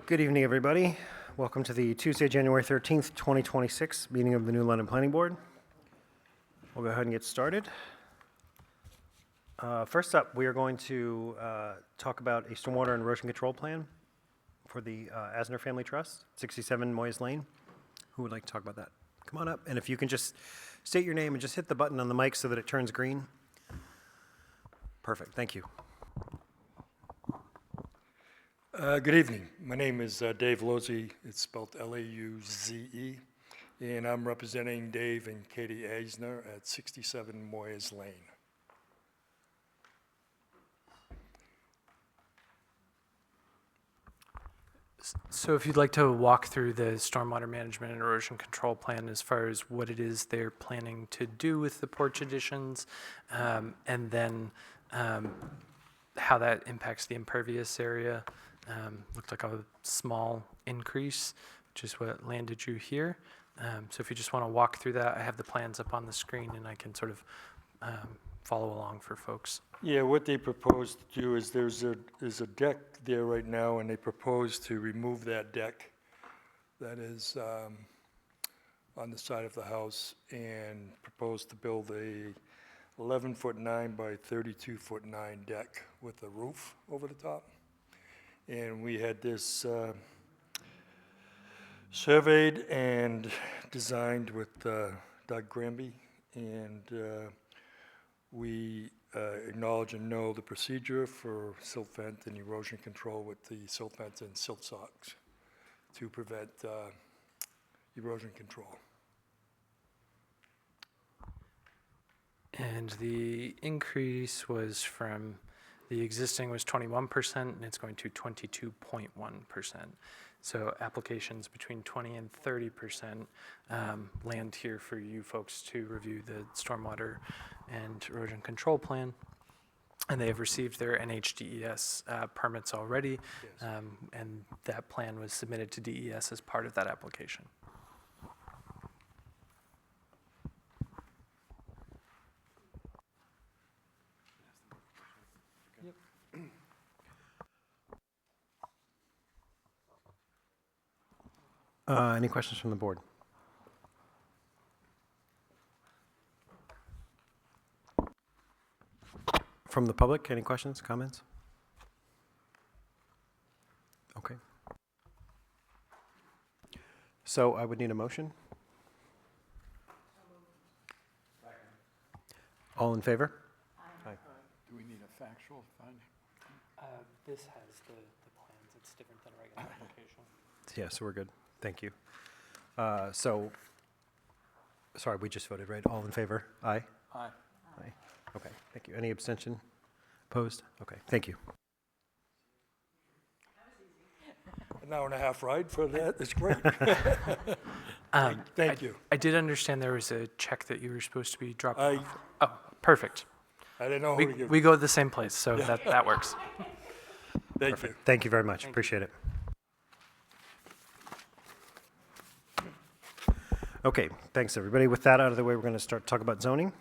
Good evening, everybody. Welcome to the Tuesday, January 13th, 2026 meeting of the New London Planning Board. We'll go ahead and get started. First up, we are going to talk about a stormwater and erosion control plan for the Asner Family Trust, 67 Moyes Lane. Who would like to talk about that? Come on up, and if you can just state your name and just hit the button on the mic so that it turns green. Perfect, thank you. Good evening. My name is Dave Lozzi. It's spelled L-A-U-Z-E, and I'm representing Dave and Katie Asner at 67 Moyes Lane. So if you'd like to walk through the stormwater management and erosion control plan as far as what it is they're planning to do with the porch additions, and then how that impacts the impervious area. Looked like a small increase, which is what landed you here. So if you just want to walk through that, I have the plans up on the screen and I can sort of follow along for folks. Yeah, what they propose to do is there's a deck there right now, and they propose to remove that deck that is on the side of the house and propose to build a 11-foot 9 by 32-foot 9 deck with a roof over the top. And we had this surveyed and designed with Doug Granby, and we acknowledge and know the procedure for silt vent and erosion control with the silt vents and silt socks to prevent erosion control. And the increase was from, the existing was 21% and it's going to 22.1%. So applications between 20 and 30% land here for you folks to review the stormwater and erosion control plan. And they have received their NHDES permits already, Yes. and that plan was submitted to DES as part of that application. Any questions from the board? From the public, any questions, comments? Okay. So I would need a motion. All in favor? Aye. Do we need a factual finding? This has the plans. It's different than a regular application. Yeah, so we're good. Thank you. Sorry, we just voted, right? All in favor? Aye? Aye. Aye. Okay, thank you. Any abstention? Opposed? Okay, thank you. An hour and a half ride for that is great. Thank you. I did understand there was a check that you were supposed to be dropping I off. Oh, perfect. I didn't know who to give. We go to the same place, so that works. Thank you. Thank you very much. Appreciate it. Okay, thanks, everybody. With that out of the way, we're going to talk about zoning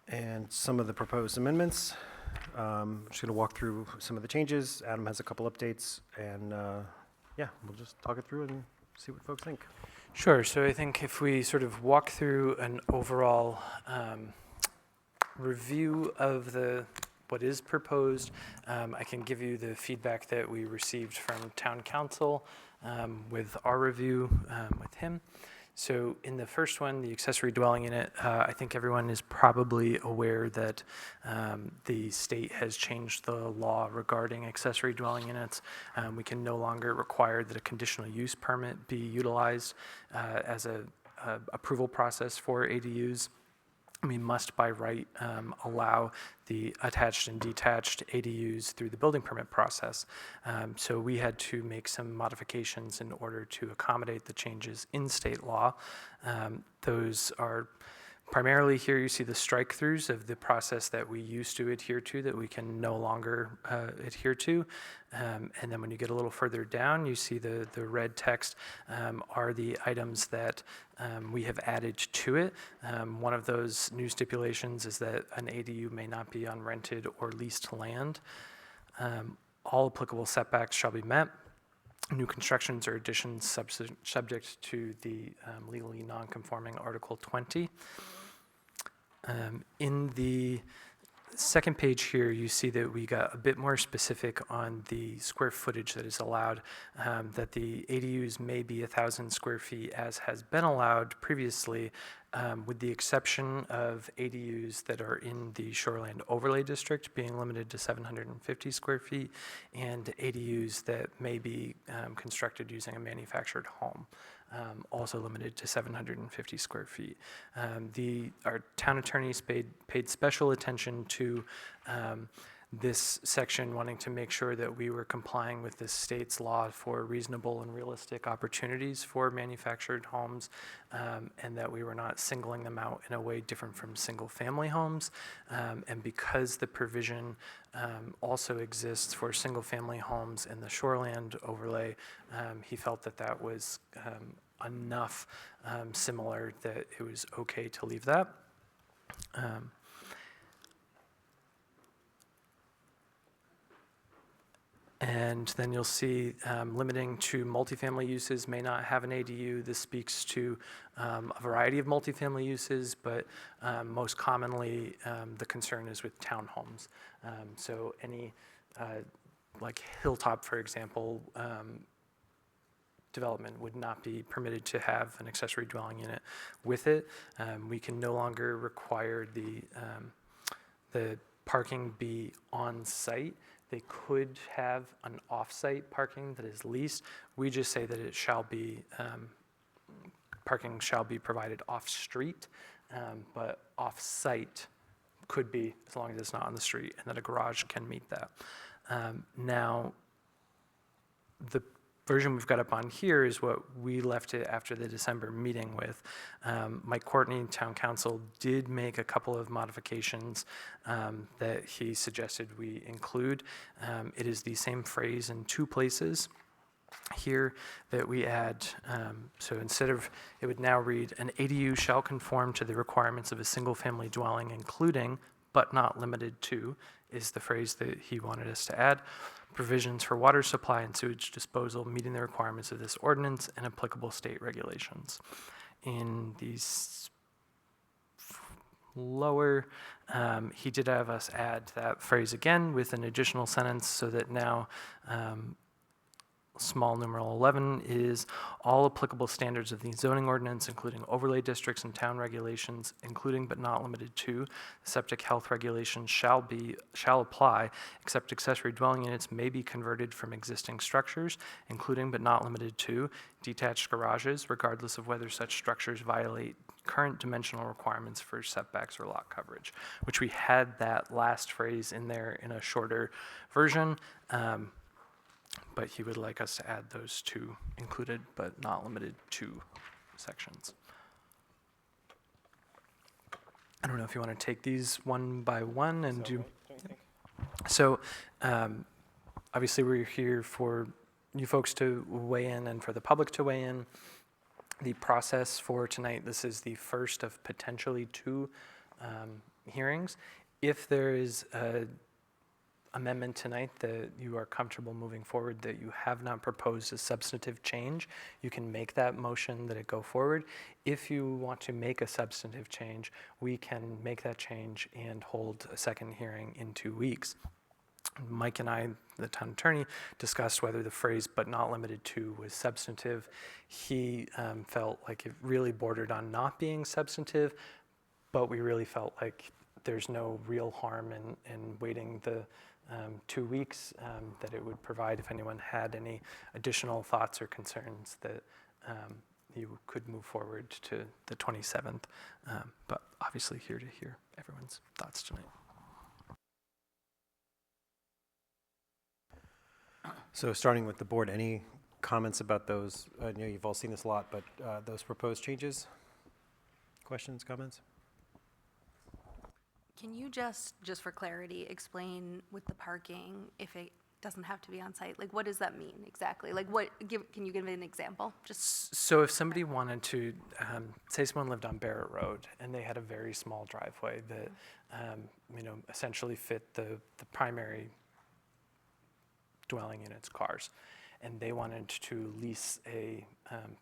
and some of the proposed amendments. Just going to walk through some of the changes. Adam has a couple updates, and yeah, we'll just talk it through and see what folks think. Sure. So I think if we sort of walk through an overall review of what is proposed, I can give you the feedback that we received from town council with our review with him. So in the first one, the accessory dwelling unit, I think everyone is probably aware that the state has changed the law regarding accessory dwelling units. We can no longer require that a conditional use permit be utilized as a approval process for ADUs. We must by right allow the attached and detached ADUs through the building permit process. So we had to make some modifications in order to accommodate the changes in state law. Those are primarily here you see the strike-throughs of the process that we used to adhere to that we can no longer adhere to. And then when you get a little further down, you see the red text are the items that we have added to it. One of those new stipulations is that an ADU may not be on rented or leased land. All applicable setbacks shall be met. New constructions or additions subject to the legally non-conforming Article 20. In the second page here, you see that we got a bit more specific on the square footage that is allowed, that the ADUs may be 1,000 square feet as has been allowed previously, with the exception of ADUs that are in the Shoreland Overlay District being limited to 750 square feet, and ADUs that may be constructed using a manufactured home. Also limited to 750 square feet. Our town attorneys paid special attention to this section, wanting to make sure that we were complying with the state's law for reasonable and realistic opportunities for manufactured homes, and that we were not singling them out in a way different from single-family homes. And because the provision also exists for single-family homes in the Shoreland overlay, he felt that that was enough similar that it was okay to leave that. And then you'll see limiting to multifamily uses may not have an ADU. This speaks to a variety of multifamily uses, but most commonly the concern is with townhomes. So any, like Hilltop, for example, development would not be permitted to have an accessory dwelling unit with it. We can no longer require the parking be on site. They could have an off-site parking that is leased. We just say that it shall be, parking shall be provided off-street, but off-site could be as long as it's not on the street, and that a garage can meet that. Now, the version we've got up on here is what we left it after the December meeting with. Mike Courtney, town council, did make a couple of modifications that he suggested we include. It is the same phrase in two places here that we add. So instead of, it would now read, an ADU shall conform to the requirements of a single-family dwelling, including, but not limited to, is the phrase that he wanted us to add. Provisions for water supply and sewage disposal meeting the requirements of this ordinance and applicable state regulations. In these lower, he did have us add that phrase again with an additional sentence so that now small numeral 11 is all applicable standards of the zoning ordinance, including overlay districts and town regulations, including but not limited to septic health regulations shall apply, except accessory dwelling units may be converted from existing structures, including but not limited to detached garages, regardless of whether such structures violate current dimensional requirements for setbacks or lot coverage, which we had that last phrase in there in a shorter version. But he would like us to add those two included but not limited to sections. I don't know if you want to take these one by one and do. So obviously we're here for you folks to weigh in and for the public to weigh in. The process for tonight, this is the first of potentially two hearings. If there is a amendment tonight that you are comfortable moving forward, that you have not proposed a substantive change, you can make that motion that it go forward. If you want to make a substantive change, we can make that change and hold a second hearing in 2 weeks. Mike and I, the town attorney, discussed whether the phrase "but not limited to" was substantive. He felt like it really bordered on not being substantive, but we really felt like there's no real harm in waiting the 2 weeks, that it would provide if anyone had any additional thoughts or concerns that you could move forward to the 27th. But obviously here to hear everyone's thoughts tonight. So starting with the board, any comments about those? I know you've all seen this a lot, but those proposed changes? Questions, comments? Can you just for clarity, explain with the parking, if it doesn't have to be on site, like what does that mean exactly? Like can you give an example? Just So if somebody wanted to, say someone lived on Barrett Road and they had a very small driveway that, essentially fit the primary dwelling units, cars. And they wanted to lease a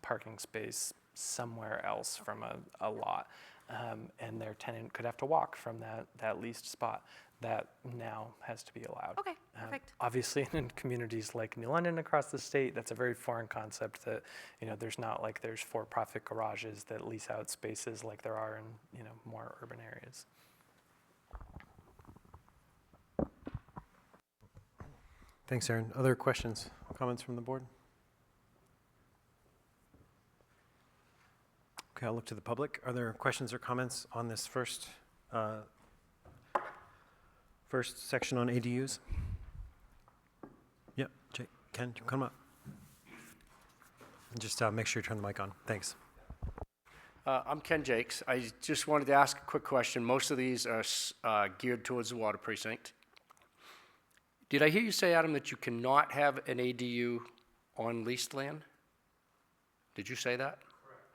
parking space somewhere else from a lot. And their tenant could have to walk from that leased spot. That now has to be allowed. Okay, perfect. Obviously, in communities like New London across the state, that's a very foreign concept that, there's not like there's for-profit garages that lease out spaces like there are in, more urban areas. Thanks, Aaron. Other questions, comments from the board? Okay, I'll look to the public. Are there questions or comments on this first section on ADUs? Yep, Jake, Ken, come up. And just make sure you turn the mic on. Thanks. I'm Ken Jakes. I just wanted to ask a quick question. Most of these are geared towards the water precinct. Did I hear you say, Adam, that you cannot have an ADU on leased land? Did you say that?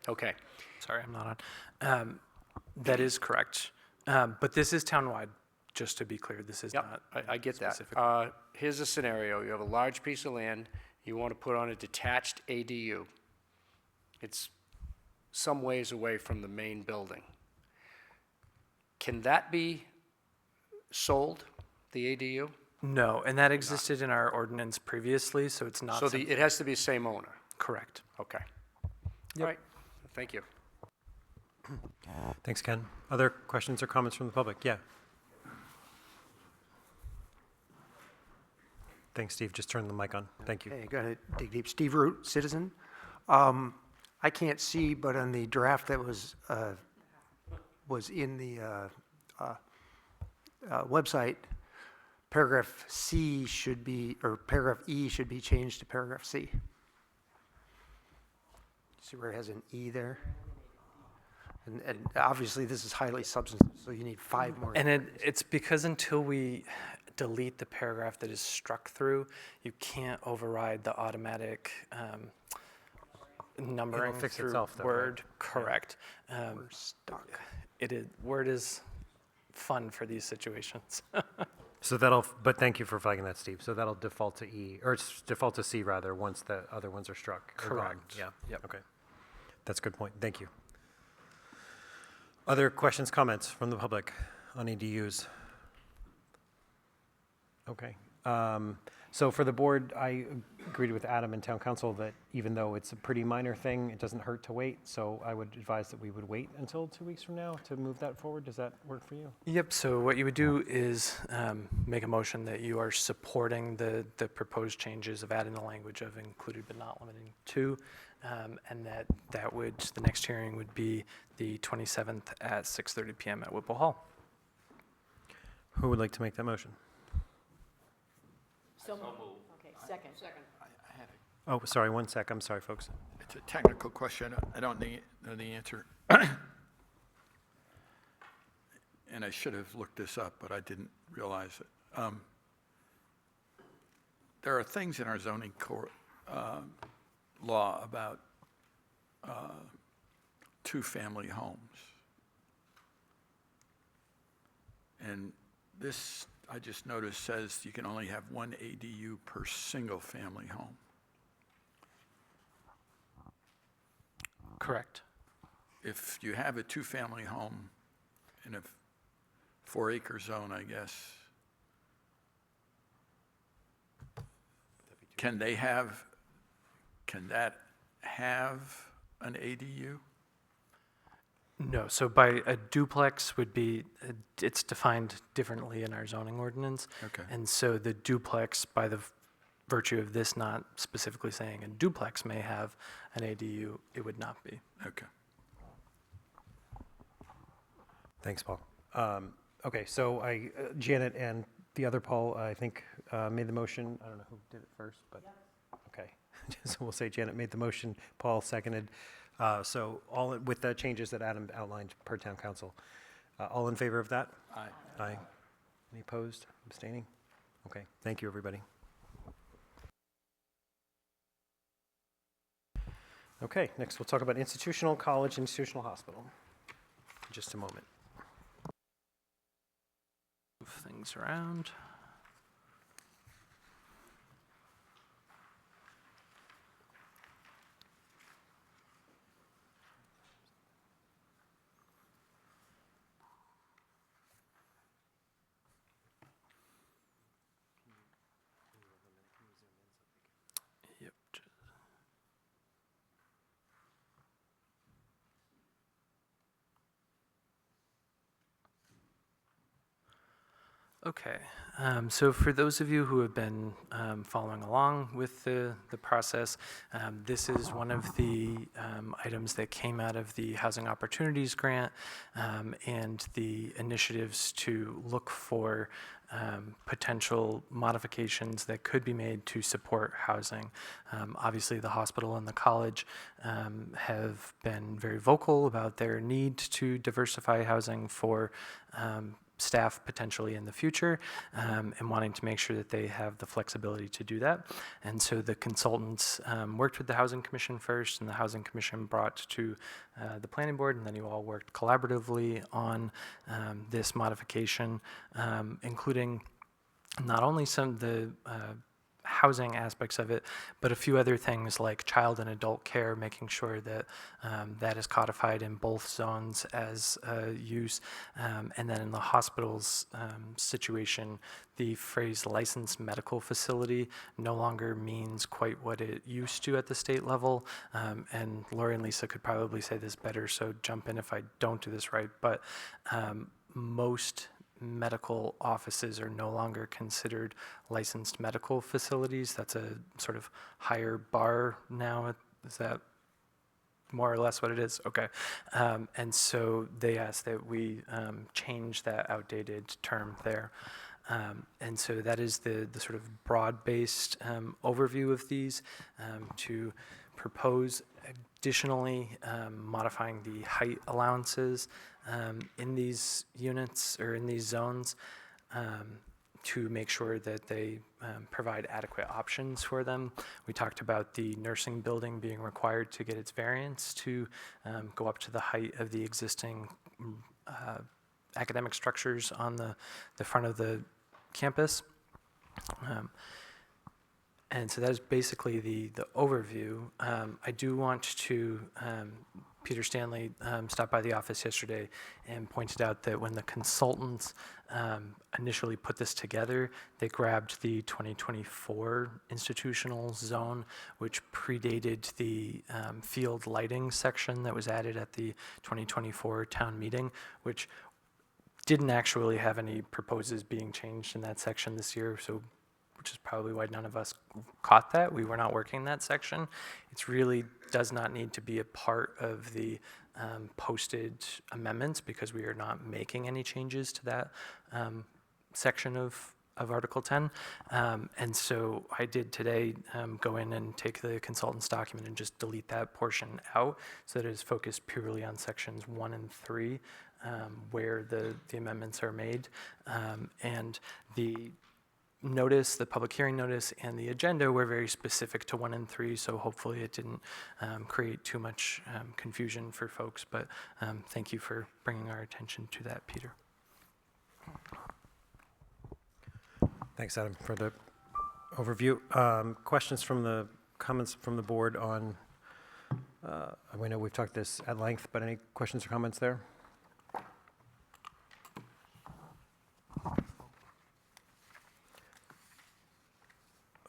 Correct. Okay. Sorry, I'm not on. That is correct. But this is townwide, just to be clear. This is not. Yep, I get that. specific. Here's a scenario. You have a large piece of land. You want to put on a detached ADU. It's some ways away from the main building. Can that be sold, the ADU? No, and that existed in our ordinance previously, so it's not. So something- it has to be the same owner? Correct. Okay. All right, thank you. Thanks, Ken. Other questions or comments from the public? Yeah. Thanks, Steve. Just turn the mic on. Thank you. Hey, got to dig deep. Steve Root, citizen. I can't see, but on the draft that was in the website, paragraph C should be, or paragraph E should be changed to paragraph C. See where it has an E there? And obviously, this is highly substantive, so you need 5 more. And it's because until we delete the paragraph that is struck through, you can't override the automatic numbering fix through itself, though, right? Word. Correct. We're stuck. Word is fun for these situations. So but thank you for flagging that, Steve. So that'll default to E, or it's default to C rather, once the other ones are struck. or gone. Correct. Yeah. Yep. Okay. That's a good point. Thank you. Other questions, comments from the public on ADUs? Okay. So for the board, I agreed with Adam and Town Council that even though it's a pretty minor thing, it doesn't hurt to wait. So I would advise that we would wait until 2 weeks from now to move that forward. Does that work for you? Yep, so what you would do is make a motion that you are supporting the proposed changes of adding the language of included but not limited to, and that would, the next hearing would be the 27th at 6:30 PM at Whipple Hall. Who would like to make that motion? So moved. Okay, second. I had Oh, sorry, 1 sec. I'm sorry, folks. it's a technical question. I don't know the answer. And I should have looked this up, but I didn't realize it. There are things in our zoning law about two-family homes. And this, I just noticed, says you can only have 1 ADU per single-family home. Correct. If you have a two-family home in a 4-acre zone, I guess, can that have an ADU? No, so by a duplex would be, it's defined differently in our zoning ordinance. Okay. And so the duplex, by the virtue of this not specifically saying a duplex may have an ADU, it would not be. Okay. Thanks, Paul. Okay, so Janet and the other Paul, I think, made the motion. I don't know who did it first, but, okay. So we'll say Janet made the motion, Paul seconded. So all, with the changes that Adam outlined per town council. All in favor of that? Aye. Aye. Any opposed, abstaining? Okay, thank you, everybody. Okay, next we'll talk about institutional college, institutional hospital. In just a moment. Move things around. Okay, so for those of you who have been following along with the process, this is one of the items that came out of the Housing Opportunities Grant and the initiatives to look for potential modifications that could be made to support housing. Obviously, the hospital and the college have been very vocal about their need to diversify housing for staff potentially in the future, and wanting to make sure that they have the flexibility to do that. And so the consultants worked with the Housing Commission first, and the Housing Commission brought to the Planning Board, and then you all worked collaboratively on this modification, including not only some of the housing aspects of it, but a few other things like child and adult care, making sure that that is codified in both zones as use. And then in the hospital's situation, the phrase licensed medical facility no longer means quite what it used to at the state level. And Lori and Lisa could probably say this better, so jump in if I don't do this right. But most medical offices are no longer considered licensed medical facilities. That's a sort of higher bar now. Is that more or less what it is? Okay. And so they asked that we change that outdated term there. And so that is the sort of broad-based overview of these to propose additionally modifying the height allowances in these units or in these zones to make sure that they provide adequate options for them. We talked about the nursing building being required to get its variance to go up to the height of the existing academic structures on the front of the campus. And so that is basically the overview. I do want to, Peter Stanley stopped by the office yesterday and pointed out that when the consultants initially put this together, they grabbed the 2024 institutional zone, which predated the field lighting section that was added at the 2024 town meeting, which didn't actually have any proposes being changed in that section this year, so which is probably why none of us caught that. We were not working that section. It really does not need to be a part of the posted amendments because we are not making any changes to that section of Article 10. And so I did today go in and take the consultant's document and just delete that portion out so that it is focused purely on sections 1 and 3 where the amendments are made. And the notice, the public hearing notice, and the agenda were very specific to 1 and 3, so hopefully it didn't create too much confusion for folks, but thank you for bringing our attention to that, Peter. Thanks, Adam, for the overview. Questions from the comments from the board on, I know we've talked this at length, but any questions or comments there?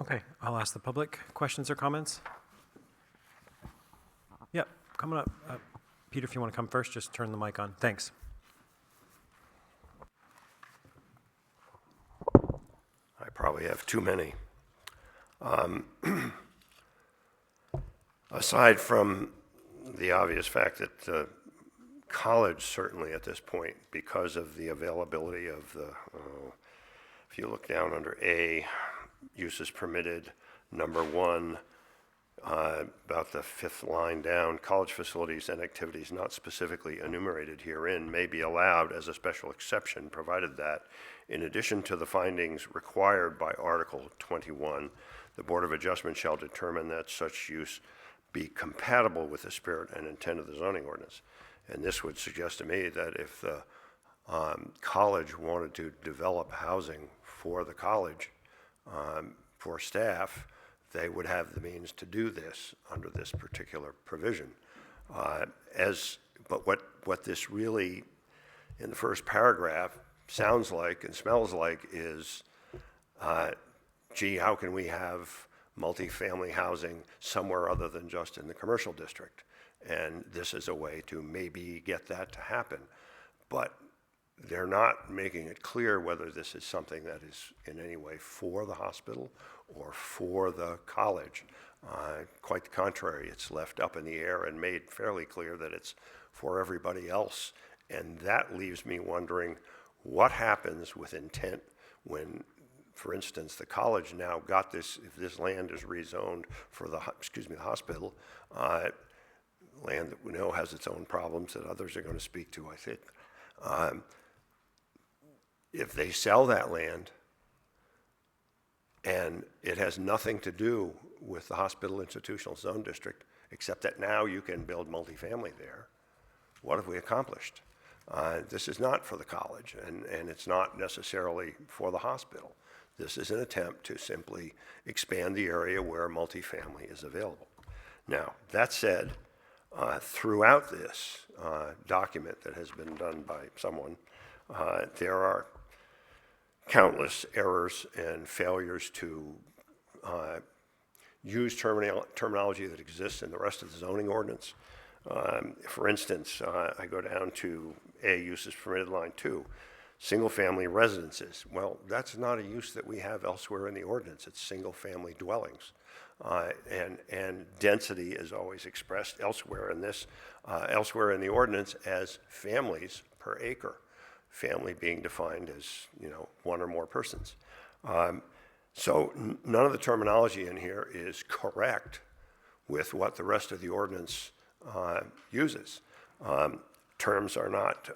Okay, I'll ask the public. Questions or comments? Yep, coming up. Peter, if you want to come first, just turn the mic on. Thanks. I probably have too many. Aside from the obvious fact that college, certainly at this point, because of the availability of the, if you look down under A, uses permitted, number 1, about the 5th line down, college facilities and activities not specifically enumerated herein may be allowed as a special exception, provided that, in addition to the findings required by Article 21, the Board of Adjustment shall determine that such use be compatible with the spirit and intent of the zoning ordinance. And this would suggest to me that if the college wanted to develop housing for the college, for staff, they would have the means to do this under this particular provision. But what this really, in the first paragraph, sounds like and smells like is, gee, how can we have multifamily housing somewhere other than just in the commercial district? And this is a way to maybe get that to happen. But they're not making it clear whether this is something that is in any way for the hospital or for the college. Quite the contrary, it's left up in the air and made fairly clear that it's for everybody else. And that leaves me wondering what happens with intent when, for instance, the college now got this, if this land is rezoned for the hospital, land that we know has its own problems that others are going to speak to, I think. If they sell that land and it has nothing to do with the hospital institutional zone district, except that now you can build multifamily there, what have we accomplished? This is not for the college, and it's not necessarily for the hospital. This is an attempt to simply expand the area where multifamily is available. Now, that said, throughout this document that has been done by someone, there are countless errors and failures to use terminology that exists in the rest of the zoning ordinance. For instance, I go down to A, uses permitted, line 2, single-family residences. Well, that's not a use that we have elsewhere in the ordinance. It's single-family dwellings. And density is always expressed elsewhere in this, elsewhere in the ordinance as families per acre. Family being defined as, one or more persons. So none of the terminology in here is correct with what the rest of the ordinance uses. Terms are not,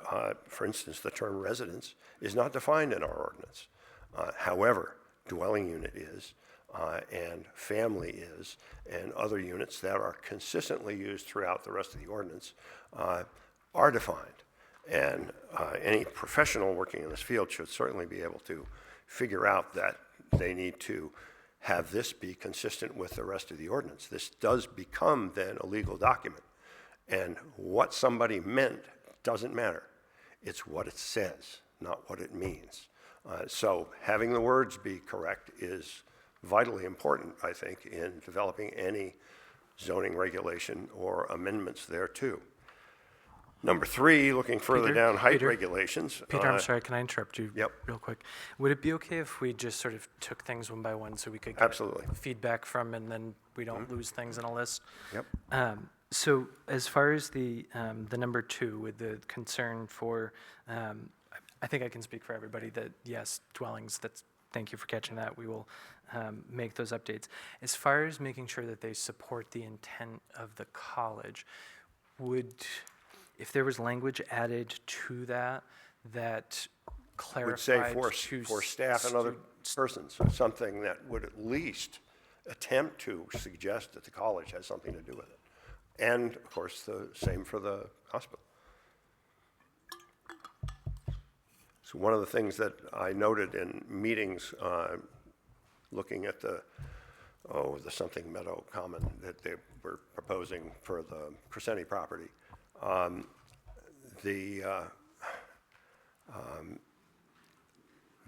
for instance, the term residence is not defined in our ordinance. However, dwelling unit is, and family is, and other units that are consistently used throughout the rest of the ordinance are defined. And any professional working in this field should certainly be able to figure out that they need to have this be consistent with the rest of the ordinance. This does become then a legal document. And what somebody meant doesn't matter. It's what it says, not what it means. So having the words be correct is vitally important, I think, in developing any zoning regulation or amendments thereto. Number 3, looking further Peter, down, height Peter, regulations. Peter, I'm sorry, can I interrupt you Yep. real quick? Would it be okay if we just sort of took things one by one so we could get Absolutely. feedback from, and then we don't lose things in a list? Yep. So as far as the number 2 with the concern for, I think I can speak for everybody that yes, dwellings, thank you for catching that. We will make those updates. As far as making sure that they support the intent of the college, if there was language added to that clarified Would say to for staff and other persons, or something that would at least attempt to suggest that the college has something to do with it. And, of course, the same for the hospital. So one of the things that I noted in meetings, looking at the Something Meadow Common that they were proposing for the Crescenti property,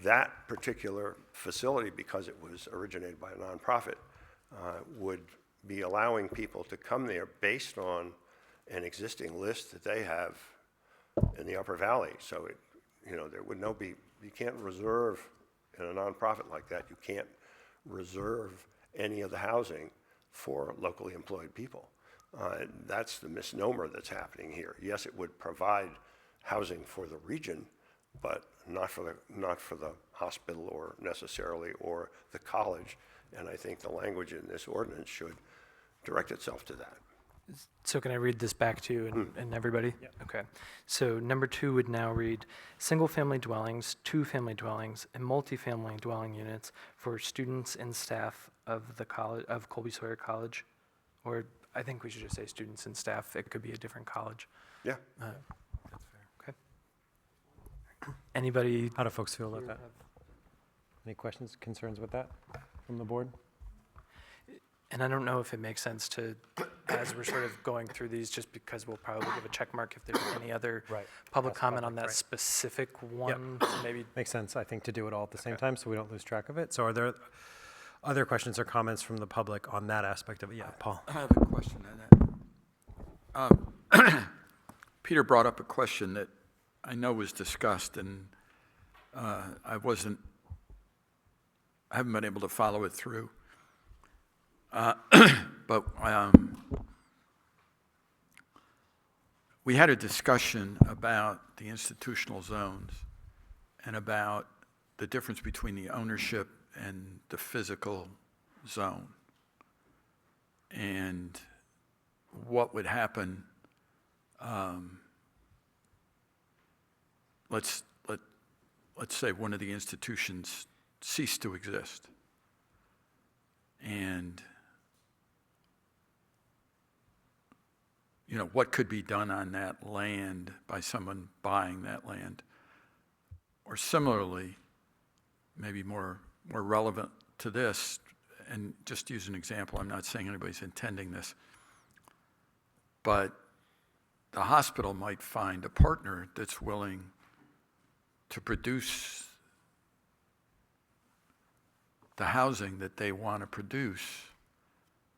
that particular facility, because it was originated by a nonprofit, would be allowing people to come there based on an existing list that they have in the Upper Valley. So there would you can't reserve in a nonprofit like that, you can't reserve any of the housing for locally employed people. That's the misnomer that's happening here. Yes, it would provide housing for the region, but not for the hospital or necessarily or the college. And I think the language in this ordinance should direct itself to that. So can I read this back to you and everybody? Yeah. Okay. So number 2 would now read, single-family dwellings, 2-family dwellings, and multifamily dwelling units for students and staff of the college, of Colby Sawyer College, or I think we should just say students and staff. It could be a different college. Yeah. That's fair. Okay. Anybody? How do folks feel about that? Any questions, concerns with that from the board? And I don't know if it makes sense to, as we're sort of going through these, just because we'll probably give a check mark if there's any other Right. public That's comment public, on that right. specific one, maybe. Makes sense, I think, to do it all at the same time so we don't lose track of it. So are there other questions or comments from the public on that aspect of it? Yeah, Paul. I have a question on that. Peter brought up a question that I know was discussed, and I haven't been able to follow it through. But we had a discussion about the institutional zones and about the difference between the ownership and the physical zone. And what would happen, let's say one of the institutions ceased to exist. And, you know, what could be done on that land by someone buying that land? Or similarly, maybe more relevant to this, and just use an example, I'm not saying anybody's intending this, but the hospital might find a partner that's willing to produce the housing that they want to produce,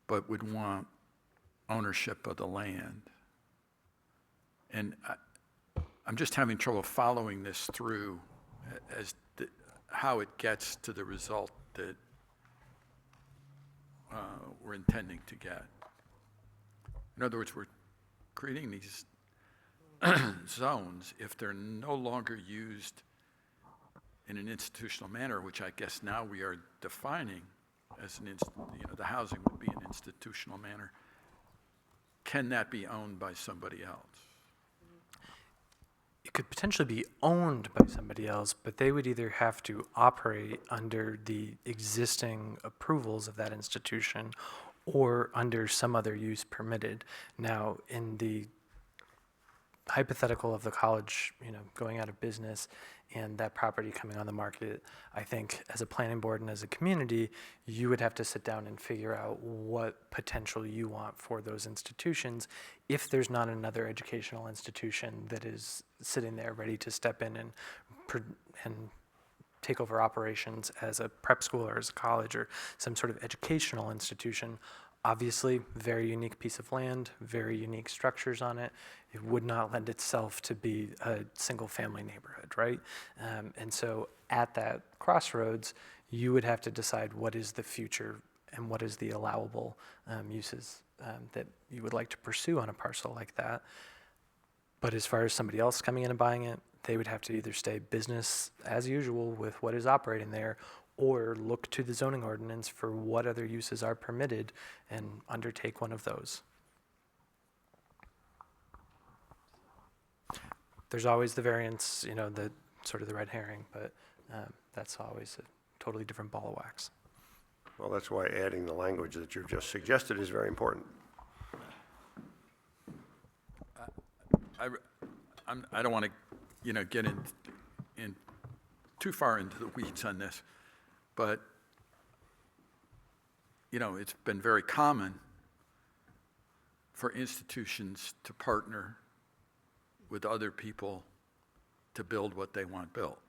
but would want ownership of the land. And I'm just having trouble following this through as how it gets to the result that we're intending to get. In other words, we're creating these zones. If they're no longer used in an institutional manner, which I guess now we are defining as the housing would be an institutional manner, can that be owned by somebody else? It could potentially be owned by somebody else, but they would either have to operate under the existing approvals of that institution or under some other use permitted. Now, in the hypothetical of the college, going out of business and that property coming on the market, I think as a planning board and as a community, you would have to sit down and figure out what potential you want for those institutions if there's not another educational institution that is sitting there ready to step in and take over operations as a prep school or as a college or some sort of educational institution. Obviously, very unique piece of land, very unique structures on it. It would not lend itself to be a single-family neighborhood, right? And so at that crossroads, you would have to decide what is the future and what is the allowable uses that you would like to pursue on a parcel like that. But as far as somebody else coming in and buying it, they would have to either stay business as usual with what is operating there, or look to the zoning ordinance for what other uses are permitted and undertake one of those. There's always the variance, the sort of the red herring, but that's always a totally different ball of wax. Well, that's why adding the language that you've just suggested is very important. I don't want to, get in too far into the weeds on this, but, it's been very common for institutions to partner with other people to build what they want built.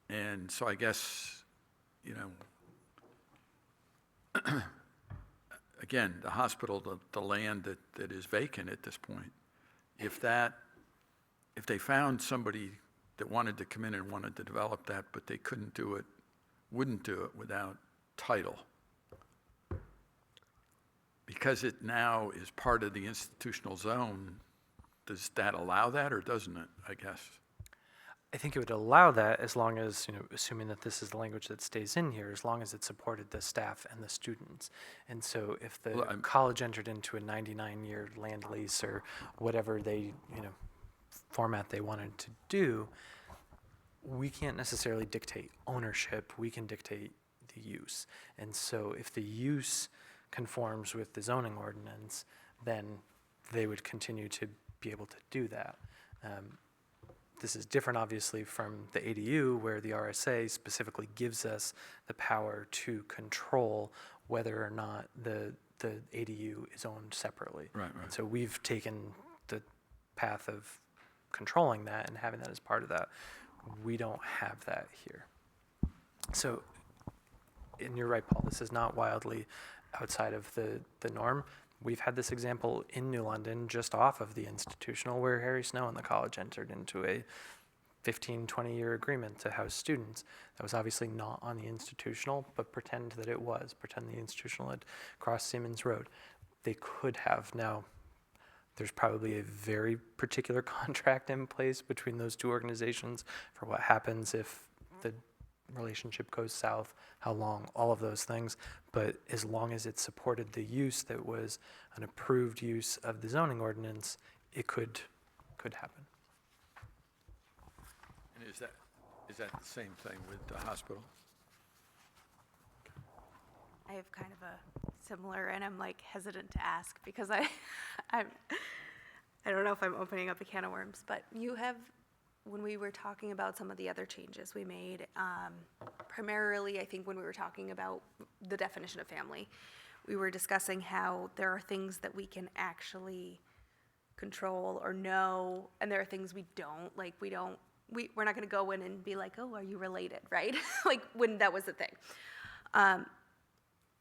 And so I guess, again, the hospital, the land that is vacant at this point, if they found somebody that wanted to come in and wanted to develop that, but they wouldn't do it without title, because it now is part of the institutional zone, does that allow that or doesn't it, I guess? I think it would allow that as long as, assuming that this is the language that stays in here, as long as it supported the staff and the students. And so if the college entered into a 99-year land lease or whatever they, format they wanted to do, we can't necessarily dictate ownership, we can dictate the use. And so if the use conforms with the zoning ordinance, then they would continue to be able to do that. This is different, obviously, from the ADU, where the RSA specifically gives us the power to control whether or not the ADU is owned separately. Right. And so we've taken the path of controlling that and having that as part of that. We don't have that here. So, and you're right, Paul, this is not wildly outside of the norm. We've had this example in New London, just off of the institutional, where Harry Snow and the college entered into a 15, 20-year agreement to house students. That was obviously not on the institutional, but pretend that it was. Pretend the institutional had crossed Siemens Road. They could have. Now, there's probably a very particular contract in place between those two organizations for what happens if the relationship goes south, how long, all of those things. But as long as it supported the use that was an approved use of the zoning ordinance, it could happen. And is that the same thing with the hospital? I have kind of a similar, and I'm like hesitant to ask because I don't know if I'm opening up a can of worms, but you have, when we were talking about some of the other changes we made, primarily I think when we were talking about the definition of family, we were discussing how there are things that we can actually control or know, and there are things we don't, like we're not gonna go in and be like, oh, are you related, right? Like when that was the thing.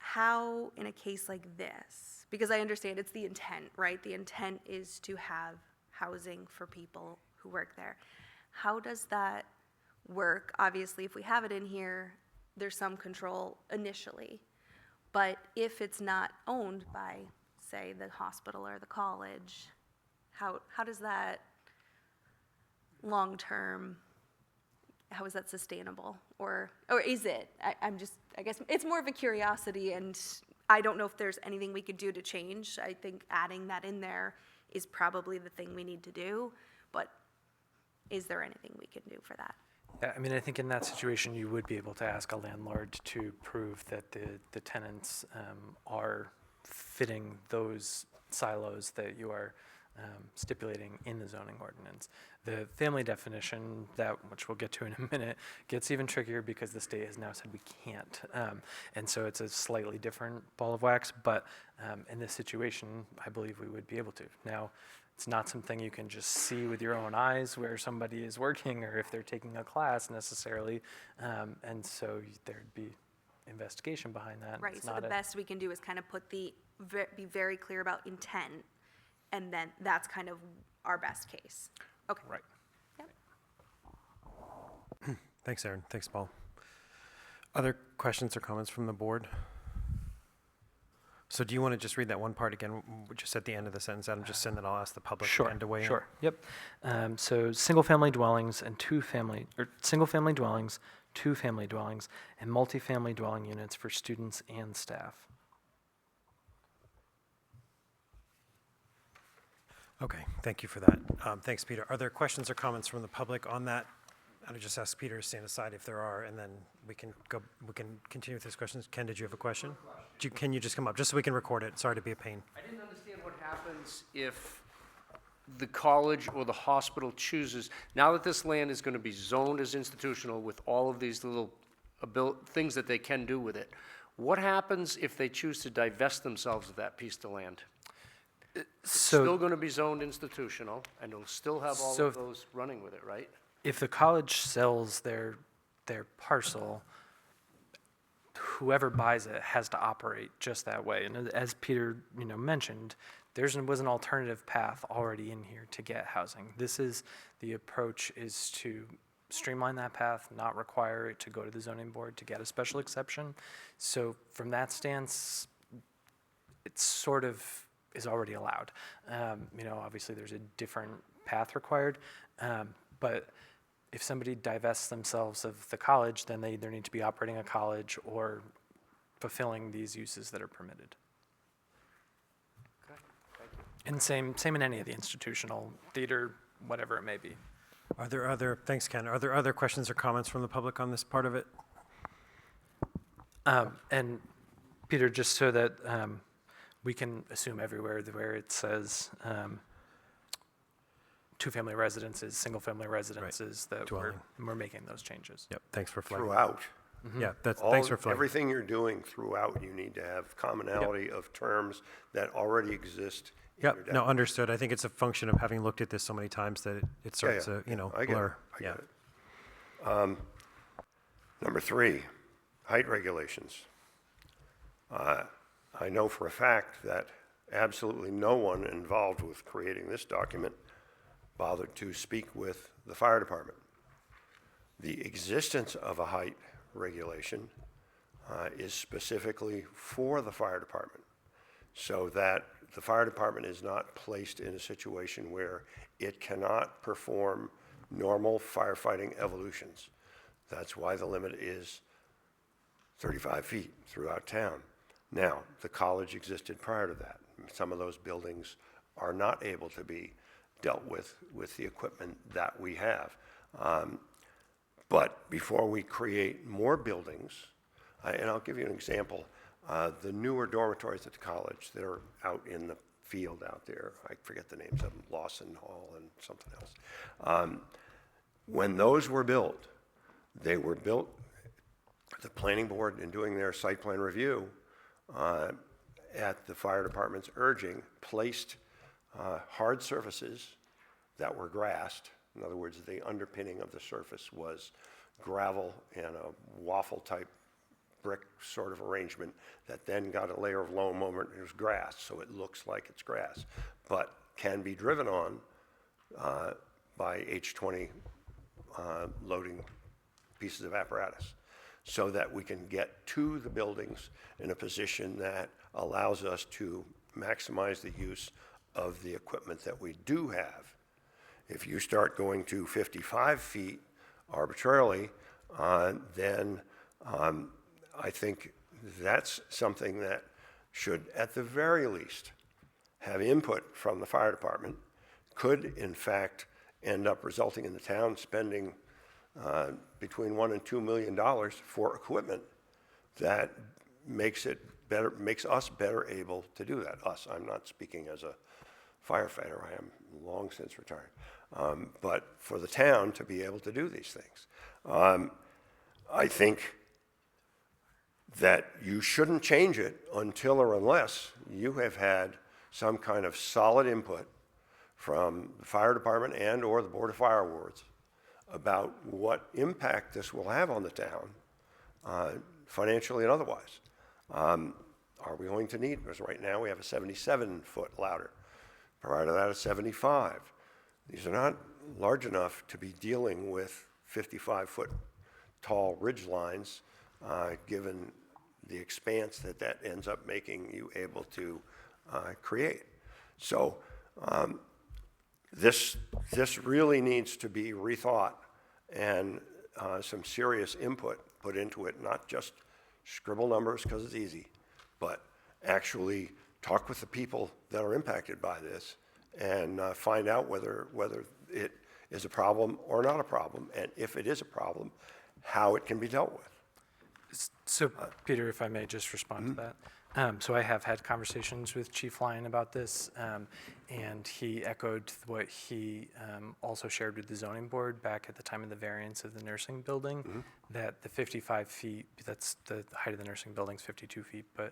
How, in a case like this, because I understand it's the intent, right? The intent is to have housing for people who work there. How does that work? Obviously, if we have it in here, there's some control initially. But if it's not owned by, say, the hospital or the college, how does that long-term, how is that sustainable? Or is it? I guess it's more of a curiosity, and I don't know if there's anything we could do to change. I think adding that in there is probably the thing we need to do, but is there anything we can do for that? Yeah, I mean, I think in that situation, you would be able to ask a landlord to prove that the tenants are fitting those silos that you are stipulating in the zoning ordinance. The family definition, that which we'll get to in a minute, gets even trickier because the state has now said we can't. And so it's a slightly different ball of wax, but in this situation, I believe we would be able to. Now, it's not something you can just see with your own eyes where somebody is working or if they're taking a class necessarily. And so there'd be investigation behind that. Right, It's so not the best we can do is kind of be very clear about intent, and then that's kind of our best case. Okay. Right. Yep. Thanks, Aaron. Thanks, Paul. Other questions or comments from the board? So do you want to just read that one part again, just at the end of the sentence, Adam, just and then I'll ask the public again to weigh in? Sure. Yep. So single-family dwellings and single-family dwellings, two-family dwellings, and multifamily dwelling units for students and staff. Okay, thank you for that. Thanks, Peter. Are there questions or comments from the public on that? I would just ask Peter to stand aside if there are, and then we can continue with his questions. Ken, did you have a question? Can you just come up, just so we can record it? Sorry to be a pain. I didn't understand what happens if the college or the hospital chooses, now that this land is going to be zoned as institutional with all of these little things that they can do with it, what happens if they choose to divest themselves of that piece of land? It's still going to be zoned institutional, and it'll still have all So of those running with it, right? If the college sells their parcel, whoever buys it has to operate just that way. And as Peter mentioned, there was an alternative path already in here to get housing. The approach is to streamline that path, not require it to go to the zoning board to get a special exception. So from that stance, it sort of is already allowed. Obviously there's a different path required, but if somebody divests themselves of the college, then they either need to be operating a college or fulfilling these uses that are permitted. Okay, thank you. And same in any of the institutional, theater, whatever it may be. Thanks, Ken. Are there other questions or comments from the public on this part of it? And Peter, just so that we can assume everywhere where it says two-family residences, single-family residences, that Dwelling. we're making those changes. Yep, thanks for flagging. Throughout. Yeah, thanks All, for flagging. everything you're doing throughout, you need to have commonality of terms that already exist in your Yep, no, understood. I think it's a function of having looked at this so many times that it starts to, I get it. blur. I Yeah. get it. Number 3, height regulations. I know for a fact that absolutely no one involved with creating this document bothered to speak with the fire department. The existence of a height regulation is specifically for the fire department, so that the fire department is not placed in a situation where it cannot perform normal firefighting evolutions. That's why the limit is 35 feet throughout town. Now, the college existed prior to that. Some of those buildings are not able to be dealt with the equipment that we have. But before we create more buildings, and I'll give you an example, the newer dormitories at the college that are out in the field out there, I forget the names of them, Lawson Hall and something else. When those were built, they were built, the planning board in doing their site plan review at the fire department's urging, placed hard surfaces that were grassed. In other words, the underpinning of the surface was gravel and a waffle-type brick sort of arrangement that then got a layer of loam over it. It was grass, so it looks like it's grass, but can be driven on by H20 loading pieces of apparatus, so that we can get to the buildings in a position that allows us to maximize the use of the equipment that we do have. If you start going to 55 feet arbitrarily, then I think that's something that should, at the very least, have input from the fire department, could in fact end up resulting in the town spending between $1 and $2 million for equipment that makes us better able to do that. Us, I'm not speaking as a firefighter, I am long since retired. But for the town to be able to do these things. I think that you shouldn't change it until or unless you have had some kind of solid input from the fire department and or the Board of Fire Wards about what impact this will have on the town, financially and otherwise. Are we going to need, because right now we have a 77-foot ladder. Prior to that, a 75. These are not large enough to be dealing with 55-foot tall ridge lines, given the expanse that ends up making you able to create. So this really needs to be rethought and some serious input put into it, not just scribble numbers because it's easy, but actually talk with the people that are impacted by this and find out whether it is a problem or not a problem, and if it is a problem, how it can be dealt with. So, Peter, if I may just respond to that. So I have had conversations with Chief Lyon about this, and he echoed what he also shared with the zoning board back at the time of the variance of the nursing building, that the 55 feet, that's the height of the nursing building's 52 feet, but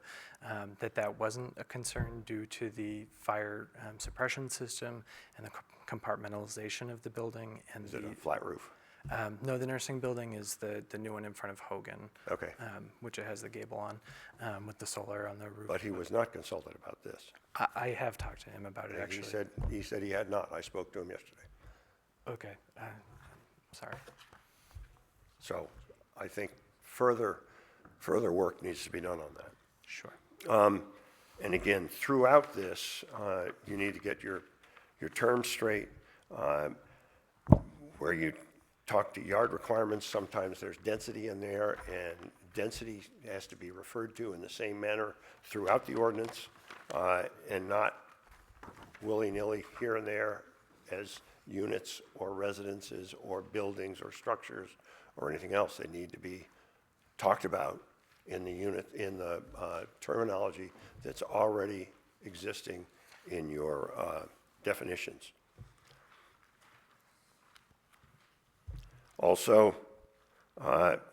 that wasn't a concern due to the fire suppression system and the compartmentalization of the building. And Is it a flat roof? No, the nursing building is the new one in front of Hogan. Okay. Which it has the gable on, with the solar on the roof. But he was not consulted about this. I have talked to him about it, And actually. he said he had not. I spoke to him yesterday. Okay, sorry. So I think further work needs to be done on that. Sure. And again, throughout this, you need to get your terms straight. Where you talk to yard requirements, sometimes there's density in there, and density has to be referred to in the same manner throughout the ordinance, and not willy-nilly here and there as units or residences or buildings or structures or anything else. They need to be talked about in the terminology that's already existing in your definitions. Also,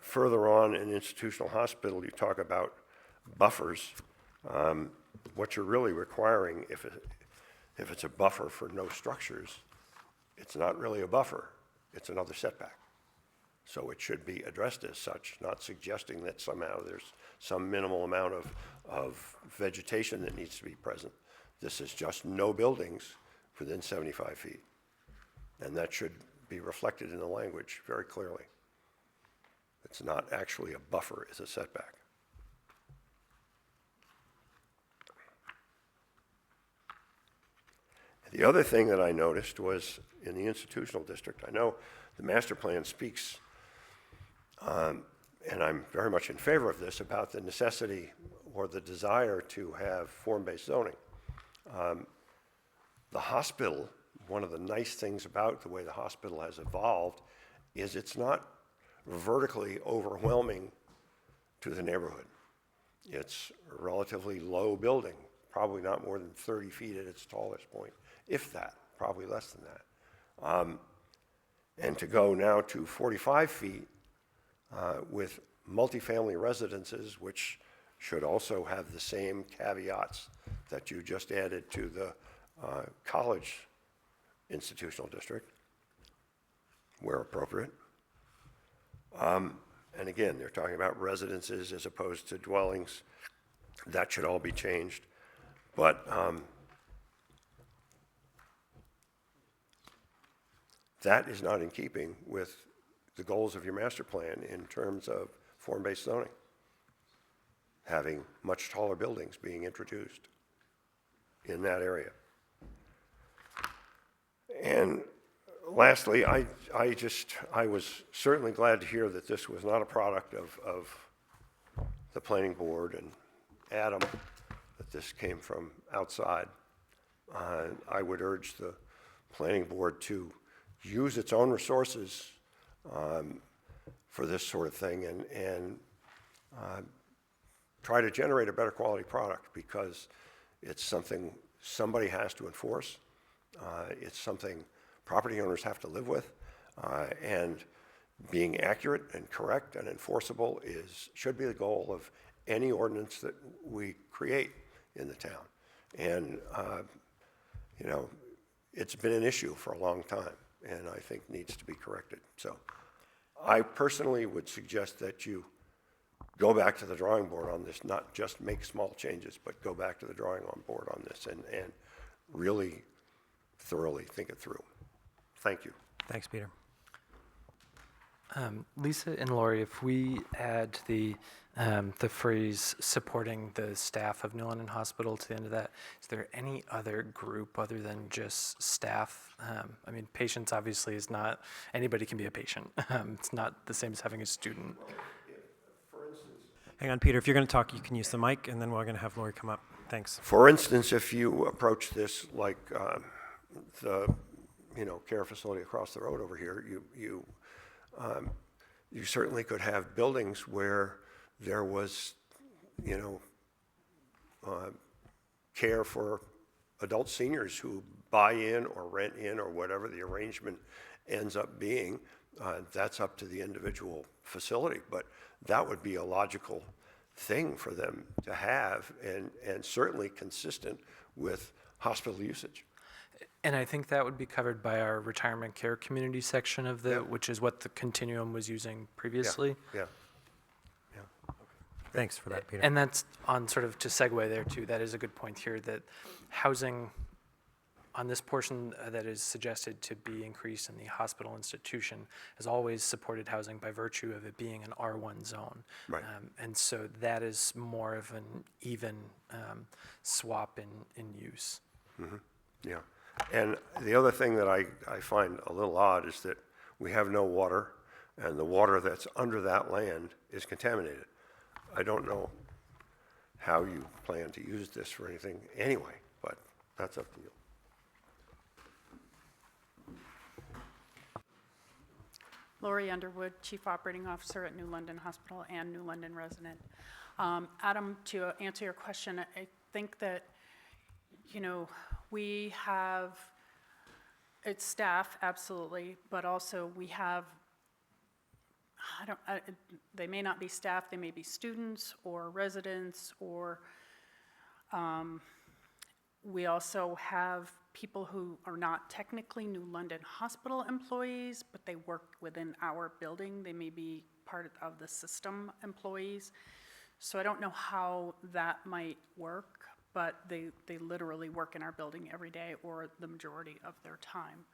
further on in institutional hospital, you talk about buffers. What you're really requiring, if it's a buffer for no structures, it's not really a buffer, it's another setback. So it should be addressed as such, not suggesting that somehow there's some minimal amount of vegetation that needs to be present. This is just no buildings within 75 feet. And that should be reflected in the language very clearly. It's not actually a buffer, it's a setback. The other thing that I noticed was in the institutional district, I know the master plan speaks, and I'm very much in favor of this, about the necessity or the desire to have form-based zoning. The hospital, one of the nice things about the way the hospital has evolved is it's not vertically overwhelming to the neighborhood. It's a relatively low building, probably not more than 30 feet at its tallest point, if that, probably less than that. And to go now to 45 feet with multifamily residences, which should also have the same caveats that you just added to the college institutional district, where appropriate. And again, they're talking about residences as opposed to dwellings. That should all be changed. But that is not in keeping with the goals of your master plan in terms of form-based zoning, having much taller buildings being introduced in that area. And lastly, I was certainly glad to hear that this was not a product of the planning board and Adam, that this came from outside. I would urge the planning board to use its own resources for this sort of thing and try to generate a better quality product, because it's something somebody has to enforce. It's something property owners have to live with, and being accurate and correct and enforceable should be the goal of any ordinance that we create in the town. And you know, it's been an issue for a long time, and I think needs to be corrected. So I personally would suggest that you go back to the drawing board on this, not just make small changes, but go back to the drawing board on this and really thoroughly think it through. Thank you. Thanks, Peter. Lisa and Lori, if we add the phrase supporting the staff of New London Hospital to the end of that, is there any other group other than just staff? I mean, patients obviously is not, anybody can be a patient. It's not the same as having a student. Hang on, Peter, if you're going to talk, you can use the mic, and then we're going to have Lori come up. Thanks. For instance, if you approach this like the care facility across the road over here, you certainly could have buildings where there was, care for adult seniors who buy in or rent in or whatever the arrangement ends up being. That's up to the individual facility, but that would be a logical thing for them to have, and certainly consistent with hospital usage. And I think that would be covered by our retirement care community section of the, which is what the continuum was using previously. Yeah. Thanks for that, Peter. And that's on sort of to segue there too, that is a good point here, that housing on this portion that is suggested to be increased in the hospital institution has always supported housing by virtue of it being an R1 zone. Right. And so that is more of an even swap in use. Mm-hmm. Yeah. And the other thing that I find a little odd is that we have no water, and the water that's under that land is contaminated. I don't know how you plan to use this for anything anyway, but that's up to you. Lori Underwood, Chief Operating Officer at New London Hospital and New London resident. Adam, to answer your question, I think that, we have, it's staff, absolutely, but also we have, they may not be staff, they may be students or residents, or we also have people who are not technically New London Hospital employees, but they work within our building. They may be part of the system employees. So I don't know how that might work, but they literally work in our building every day or the majority of their time.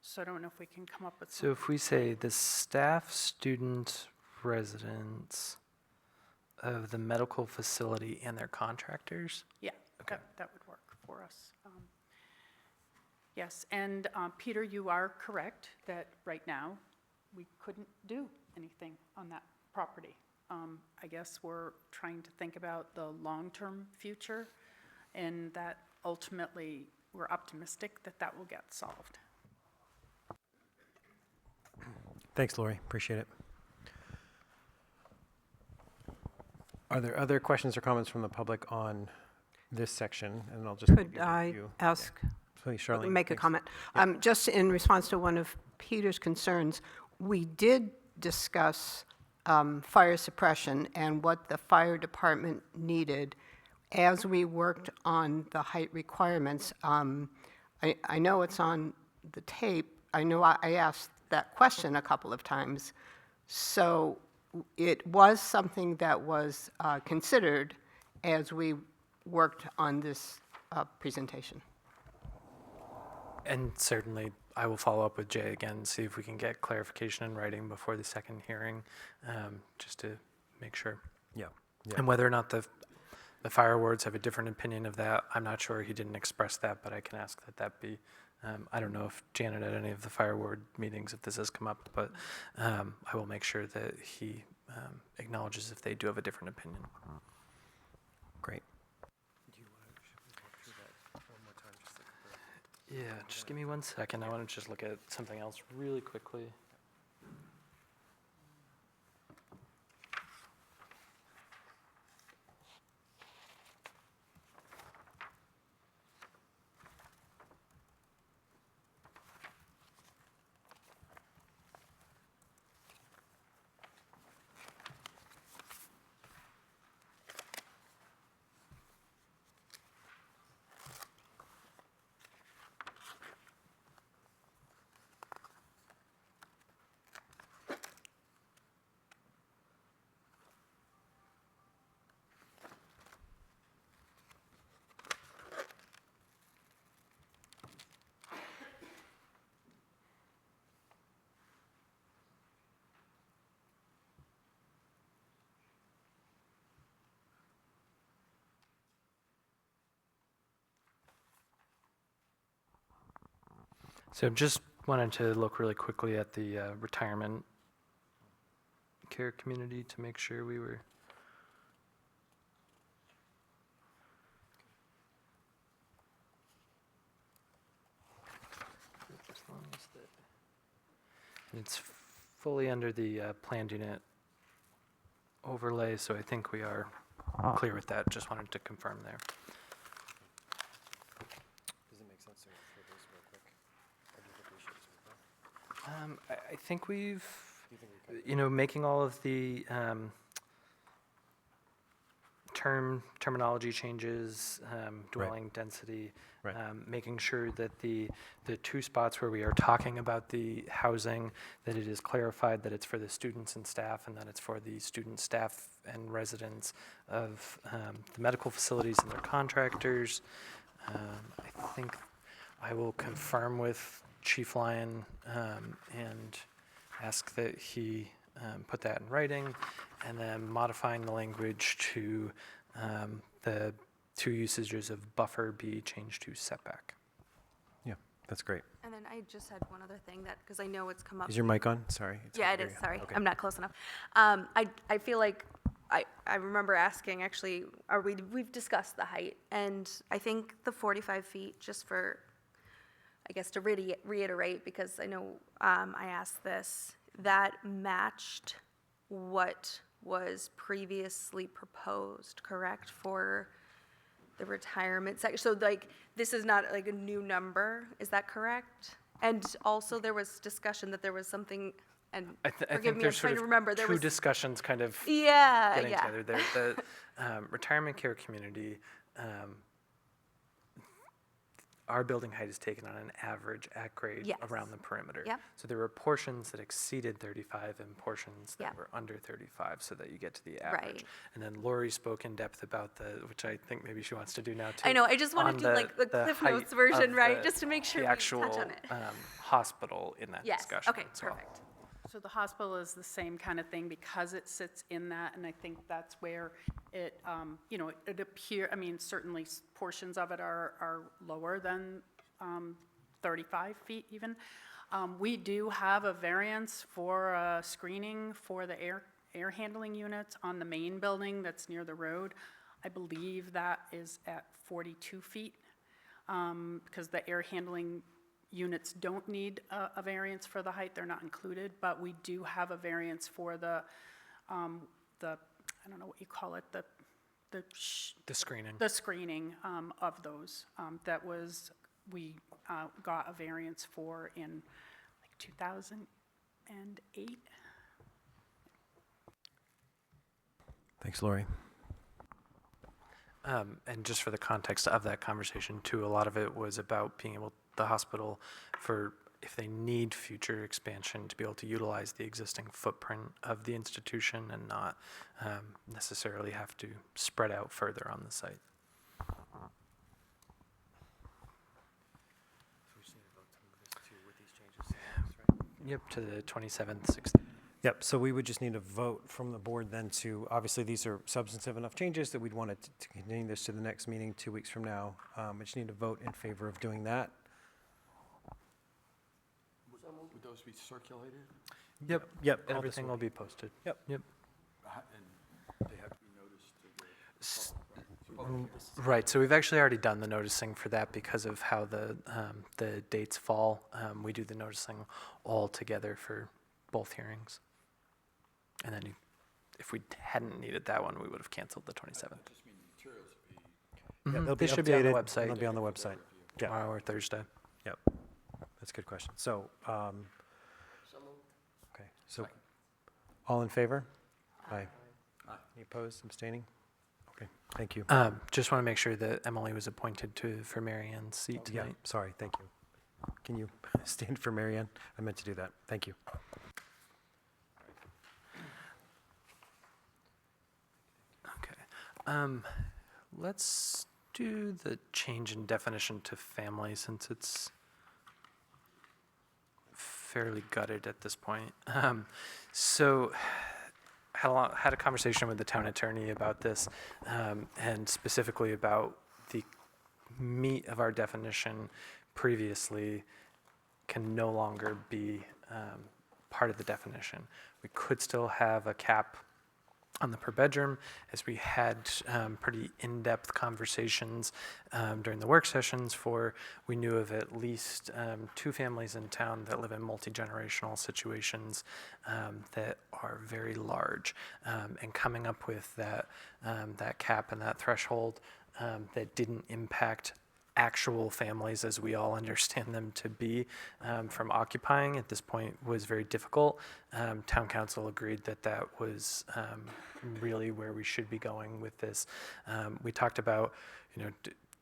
So I don't know if we can come up with So if we say the staff, student, residents of the medical facility and their contractors? Yeah, that would work for us. Yes, and Peter, you are correct that right now, we couldn't do anything on that property. I guess we're trying to think about the long-term future, and that ultimately, we're optimistic that that will get solved. Thanks, Lori. Appreciate it. Are there other questions or comments from the public on this section? And I'll just give Could you a I few. ask, Please, Charlene. make a thanks. comment? Just in response to one of Peter's concerns, we did discuss fire suppression and what the fire department needed as we worked on the height requirements. I know it's on the tape. I know I asked that question a couple of times. So it was something that was considered as we worked on this presentation. And certainly, I will follow up with Jay again, see if we can get clarification in writing before the second hearing, just to make sure. Yeah. And whether or not the fire wards have a different opinion of that, I'm not sure. He didn't express that, but I can ask that be. I don't know if Janet at any of the fire ward meetings, if this has come up, but I will make sure that he acknowledges if they do have a different opinion. Great. Yeah, just give me 1 second. I want to just look at something else really quickly. So just wanted to look really quickly at the retirement care community to make sure we were. As long as and it's fully under the planned unit overlay, so I think we are clear with that. Just wanted to confirm there. Does it make sense to go through this real quick? Or do you think we should just move on? I think we've, Do you think we can? making all of the terminology changes, dwelling density, Right. making sure that the two spots where we are talking about the housing, that it is clarified that it's for the students and staff, and that it's for the student, staff, and residents of the medical facilities and their contractors. I think I will confirm with Chief Lyon and ask that he put that in writing, and then modifying the language to the two usages of buffer be changed to setback. Yeah, that's great. And then I just had one other thing that, because I know it's come up. Is your mic on? Sorry. it's Yeah, hard it to is, hear you. sorry. Okay. I'm not close enough. I feel like, I remember asking, actually, we've discussed the height, and I think the 45 feet, just for, I guess to reiterate, because I know I asked this, that matched what was previously proposed, correct, for the retirement section? So like, this is not like a new number, is that correct? And also, there was discussion that there was something, and I forgive think me, I'm there's trying sort to of remember, there two was. discussions kind of Yeah, getting yeah. together. There's the retirement care community. our building height is taken on an average at grade Yes. around the perimeter. Yep. So there were portions that exceeded 35 and portions that Yep. were under 35, so that you get to the average. Right. And then Lori spoke in depth about which I think maybe she wants to do now too. I know, I just want on to do like the Cliff height Notes version, of right? Just to make sure the we actual touch on it. hospital in that Yes, discussion. okay, as well. perfect. So the hospital is the same kind of thing because it sits in that, and I think that's where it, you know, it appear, I mean, certainly portions of it are lower than 35 feet even. We do have a variance for screening for the air handling units on the main building that's near the road. I believe that is at 42 feet, because the air handling units don't need a variance for the height, they're not included, but we do have a variance for the, I don't know what you call it, the screening. the screening of those. We got a variance for in like 2008. Thanks, Lori. And just for the context of that conversation too, a lot of it was about being able, the hospital, for if they need future expansion, to be able to utilize the existing footprint of the institution and not necessarily have to spread out further on the site. Yep, to the 27th, 6th. Yep, so we would just need a vote from the board then to, obviously, these are substantive enough changes that we'd want to continue this to the next meeting 2 weeks from now. We just need a vote in favor of doing that. Would those be circulated? Yep, Yep. all this everything will be posted. Yep. Yep. And they have to be noticed to the... Right, so we've actually already done the noticing for that because of how the dates fall. We do the noticing all together for both hearings. And then if we hadn't needed that one, we would have canceled the 27th. Just mean materials would be... Yeah, they'll be They should be on the updated, website. They'll be on the website. Yeah, Tomorrow or Thursday. yep. That's a good question. So, okay, so, all in favor? Aye. Any opposed, abstaining? Okay, thank you. Just want to make sure that Emily was appointed for Mary Ann's seat Yeah, tonight. sorry, thank you. Can you stand for Mary Ann? I meant to do that. Thank you. Okay. Let's do the change in definition to family since it's fairly gutted at this point. So had a conversation with the town attorney about this, and specifically about the meat of our definition previously can no longer be part of the definition. We could still have a cap on the per bedroom, as we had pretty in-depth conversations during the work sessions for, we knew of at least 2 families in town that live in multi-generational situations that are very large. And coming up with that cap and that threshold that didn't impact actual families as we all understand them to be from occupying at this point was very difficult. Town council agreed that that was really where we should be going with this. We talked about,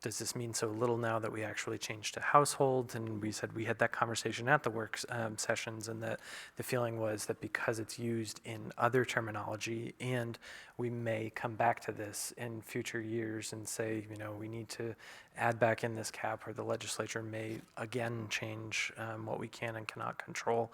does this mean so little now that we actually changed to household? And we said we had that conversation at the work sessions, and that the feeling was that because it's used in other terminology, and we may come back to this in future years and say, we need to add back in this cap, or the legislature may again change what we can and cannot control,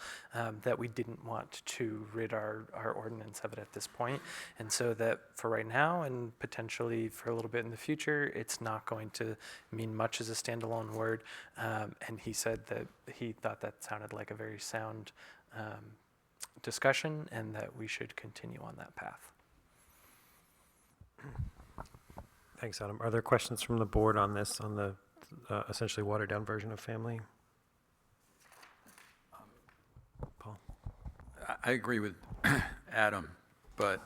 that we didn't want to rid our ordinance of it at this point. And so that for right now, and potentially for a little bit in the future, it's not going to mean much as a standalone word. And he said that he thought that sounded like a very sound discussion, and that we should continue on that path. Thanks, Adam. Are there questions from the board on this, on the essentially watered-down version of family? Paul? I agree with Adam, but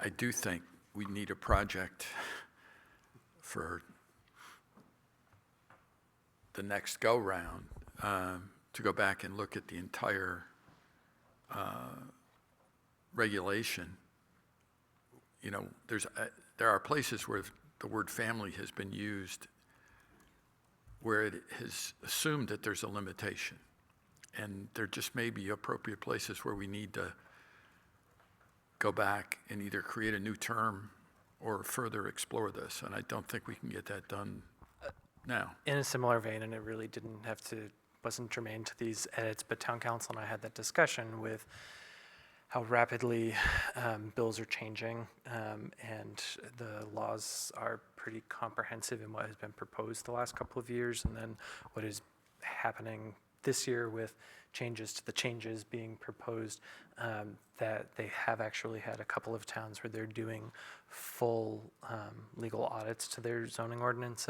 I do think we need a project for the next go-round to go back and look at the entire regulation. There are places where the word family has been used where it has assumed that there's a limitation. And there just may be appropriate places where we need to go back and either create a new term or further explore this. And I don't think we can get that done now. In a similar vein, and it really wasn't germane to these edits, but town council and I had that discussion with how rapidly bills are changing, and the laws are pretty comprehensive in what has been proposed the last couple of years, and then what is happening this year with changes to the changes being proposed, that they have actually had a couple of towns where they're doing full legal audits to their zoning ordinance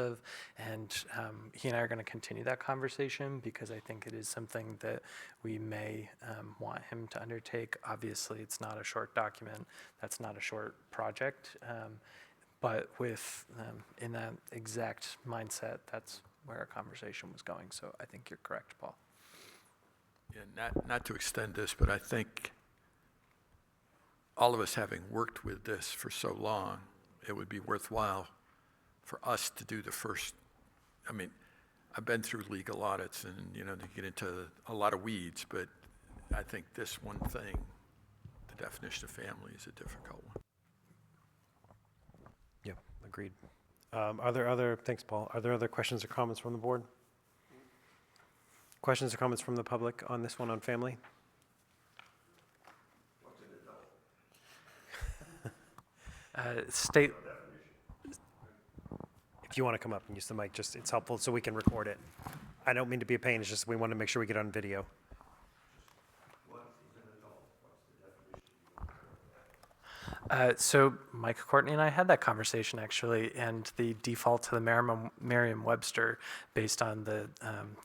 and he and I are going to continue that conversation because I think it is something that we may want him to undertake. Obviously, it's not a short document. That's not a short project. But with, in that exact mindset, that's where our conversation was going. So I think you're correct, Paul. Yeah, not to extend this, but I think all of us having worked with this for so long, it would be worthwhile for us to do the first. I mean, I've been through legal audits and, you know, to get into a lot of weeds, but I think this one thing, the definition of family, is a difficult one. Yep, agreed. Thanks, Paul. Are there other questions or comments from the board? Questions or comments from the public on this one on family? State, If you want to come up and use the mic, just, it's helpful so we can record it. I don't mean to be a pain, it's just we want to make sure we get on video. so Mike Courtney and I had that conversation actually, and the default to the Merriam-Webster based on the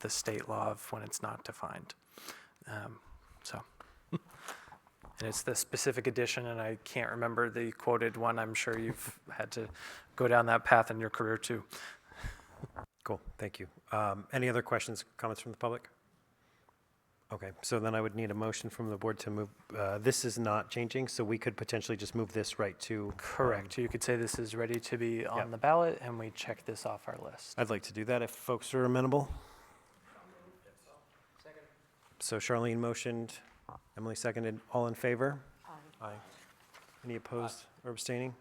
state law of when it's not defined. And it's the specific edition, and I can't remember the quoted one. I'm sure you've had to go down that path in your career too. Cool, thank you. Any other questions, comments from the public? Okay, so then I would need a motion from the board to move, this is not changing, so we could potentially just move this right to. Correct. You could say this is ready to be Yep. on the ballot, and we check this off our list. I'd like to do that if folks are amenable. So Charlene motioned, Emily seconded, all in favor? Aye. Any opposed or abstaining?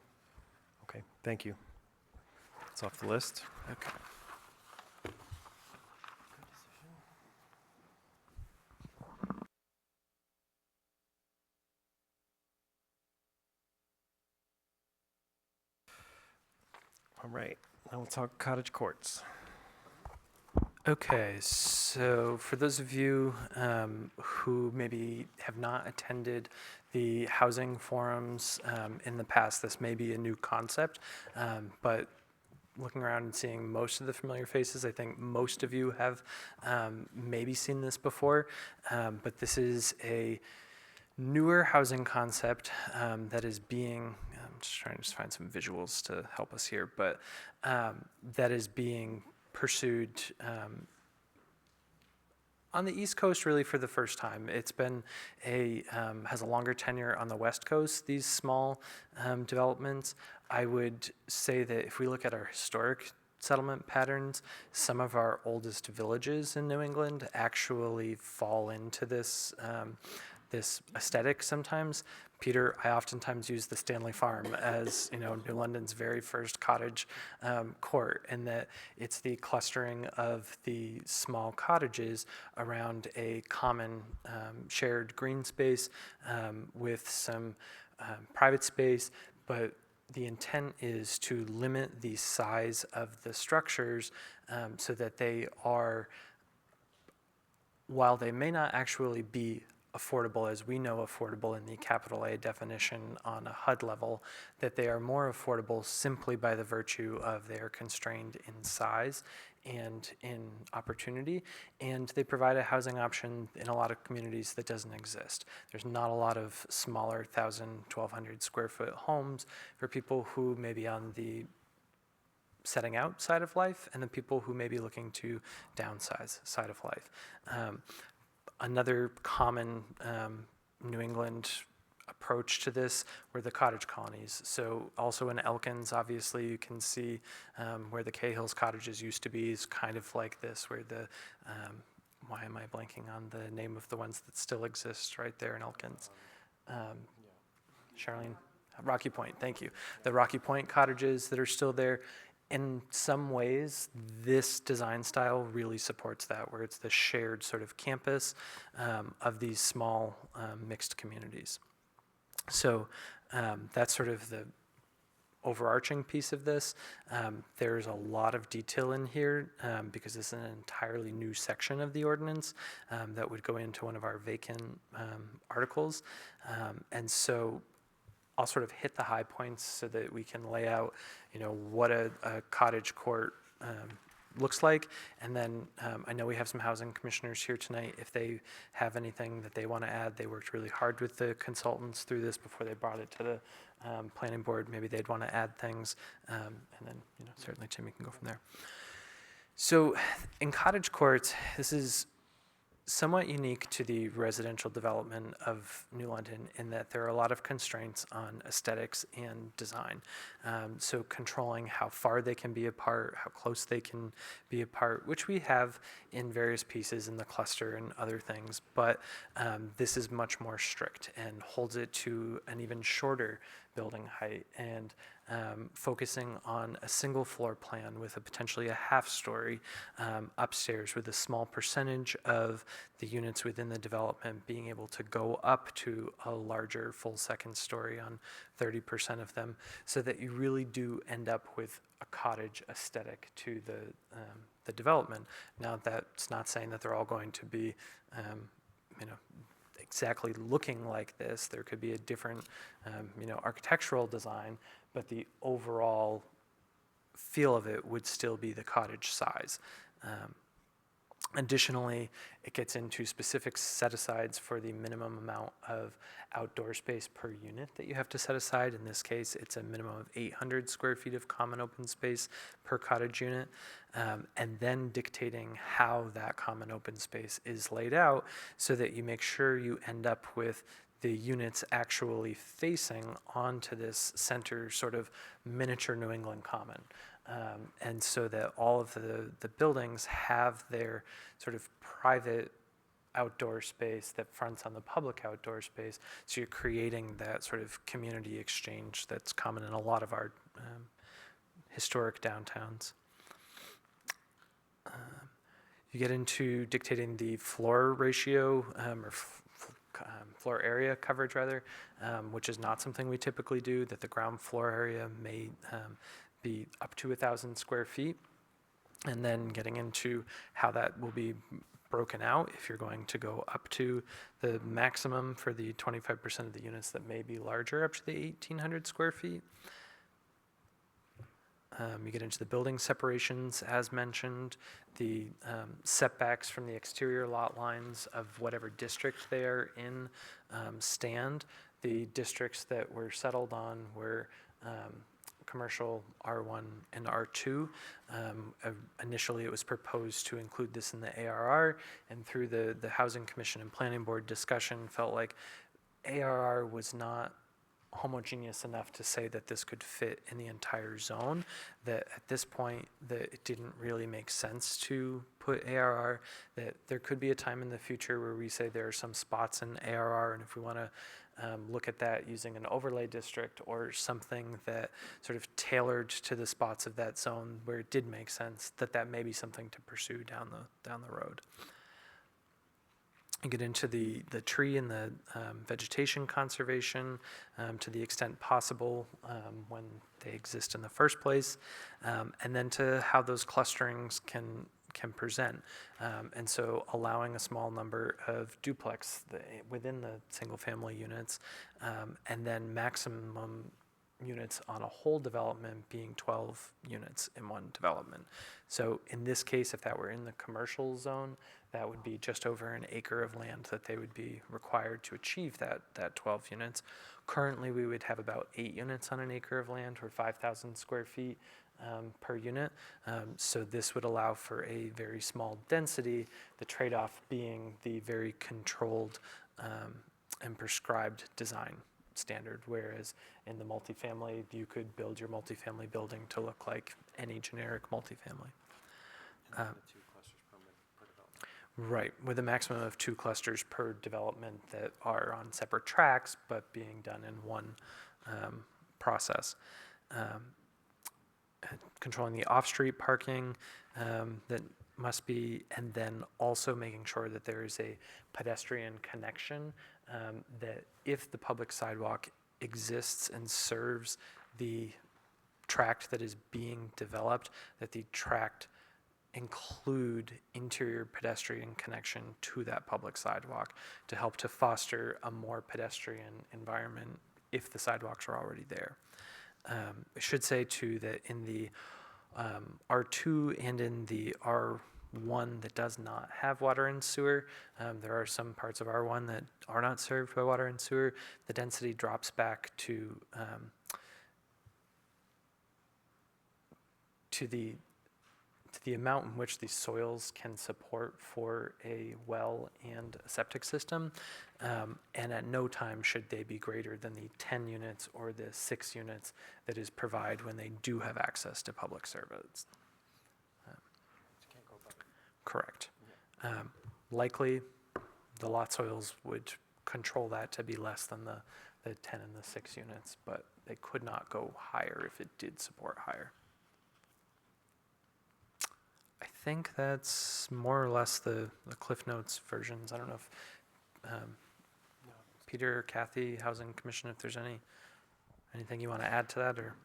Okay, thank you. It's off the list. Okay. All right, now we'll talk cottage courts. Okay, so for those of you who maybe have not attended the housing forums in the past, this may be a new concept, but looking around and seeing most of the familiar faces, I think most of you have maybe seen this before, but this is a newer housing concept that is being, I'm just trying to find some visuals to help us here, but that is being pursued on the East Coast really for the first time. It's been has a longer tenure on the West Coast, these small developments. I would say that if we look at our historic settlement patterns, some of our oldest villages in New England actually fall into this this aesthetic sometimes. Peter, I oftentimes use the Stanley Farm as, you know, New London's very first cottage court, and that it's the clustering of the small cottages around a common shared green space with some private space, but the intent is to limit the size of the structures so that they are, while they may not actually be affordable as we know affordable in the capital A definition on a HUD level, that they are more affordable simply by the virtue of they are constrained in size and in opportunity, and they provide a housing option in a lot of communities that doesn't exist. There's not a lot of smaller 1,000, 1,200 square foot homes for people who may be on the setting out side of life and the people who may be looking to downsize side of life. Another common New England approach approach to this were the cottage colonies. So also in Elkins, obviously, you can see where the Cahill's cottages used to be is kind of like this, where the, why am I blanking on the name of the ones that still exist right there in Elkins? Charlene? Rocky Point, thank you. The Rocky Point cottages that are still there. In some ways, this design style really supports that, where it's the shared sort of campus of these small mixed communities. So that's sort of the overarching piece of this. There's a lot of detail in here because this is an entirely new section of the ordinance that would go into one of our vacant articles. And so I'll sort of hit the high points so that we can lay out, what a cottage court looks like. And then I know we have some housing commissioners here tonight. If they have anything that they want to add, they worked really hard with the consultants through this before they brought it to the planning board. Maybe they'd want to add things. And then, certainly Tim, you can go from there. So in cottage courts, this is somewhat unique to the residential development of New London in that there are a lot of constraints on aesthetics and design. So controlling how far they can be apart, how close they can be apart, which we have in various pieces in the cluster and other things, but this is much more strict and holds it to an even shorter building height and focusing on a single floor plan with potentially a half story upstairs with a small percentage of the units within the development being able to go up to a larger full second story on 30% of them, so that you really do end up with a cottage aesthetic to the development. Now that's not saying that they're all going to be exactly looking like this. There could be a different architectural design, but the overall feel of it would still be the cottage size. Additionally, it gets into specific set-asides for the minimum amount of outdoor space per unit that you have to set aside. In this case, it's a minimum of 800 square feet of common open space per cottage unit, and then dictating how that common open space is laid out so that you make sure you end up with the units actually facing onto this center sort of miniature New England common. And so that all of the buildings have their sort of private outdoor space that fronts on the public outdoor space. So you're creating that sort of community exchange that's common in a lot of our historic downtowns. You get into dictating the floor ratio or floor area coverage rather, which is not something we typically do, that the ground floor area may be up to 1,000 square feet, and then getting into how that will be broken out if you're going to go up to the maximum for the 25% of the units that may be larger, up to the 1,800 square feet. You get into the building separations, as mentioned, the setbacks from the exterior lot lines of whatever district they are in stand. The districts that were settled on were commercial R1 and R2. Initially, it was proposed to include this in the ARR, and through the Housing Commission and Planning Board discussion, felt like ARR was not homogeneous enough to say that this could fit in the entire zone, that at this point that it didn't really make sense to put ARR, that there could be a time in the future where we say there are some spots in ARR, and if we want to look at that using an overlay district or something that sort of tailored to the spots of that zone where it did make sense, that may be something to pursue down the road. You get into the tree and the vegetation conservation to the extent possible when they exist in the first place, and then to how those clusterings can present. And so allowing a small number of duplex within the single family units, and then maximum units on a whole development being 12 units in one development. So in this case, if that were in the commercial zone, that would be just over an acre of land that they would be required to achieve that 12 units. Currently, we would have about 8 units on an acre of land, or 5,000 square feet per unit. So this would allow for a very small density, the trade-off being the very controlled and prescribed design standard, whereas in the multifamily, you could build your multifamily building to look like any generic multifamily. Right, with a maximum of 2 clusters per development that are on separate tracks, but being done in one process. Controlling the off-street parking that must be, and then also making sure that there is a pedestrian connection, that if the public sidewalk exists and serves the tract that is being developed, that the tract include interior pedestrian connection to that public sidewalk to help to foster a more pedestrian environment if the sidewalks are already there. I should say too that in the R2 and in the R1 that does not have water and sewer, there are some parts of R1 that are not served by water and sewer. The density drops back to the amount in which the soils can support for a well and a septic system, and at no time should they be greater than the 10 units or the 6 units that is provided when they do have access to public service. Correct. Likely, the lot soils would control that to be less than the 10 and the 6 units, but they could not go higher if it did support higher. I think that's more or less the Cliff Notes versions. I don't know if Peter or Kathy, Housing Commission, if there's anything you want to add to that, or?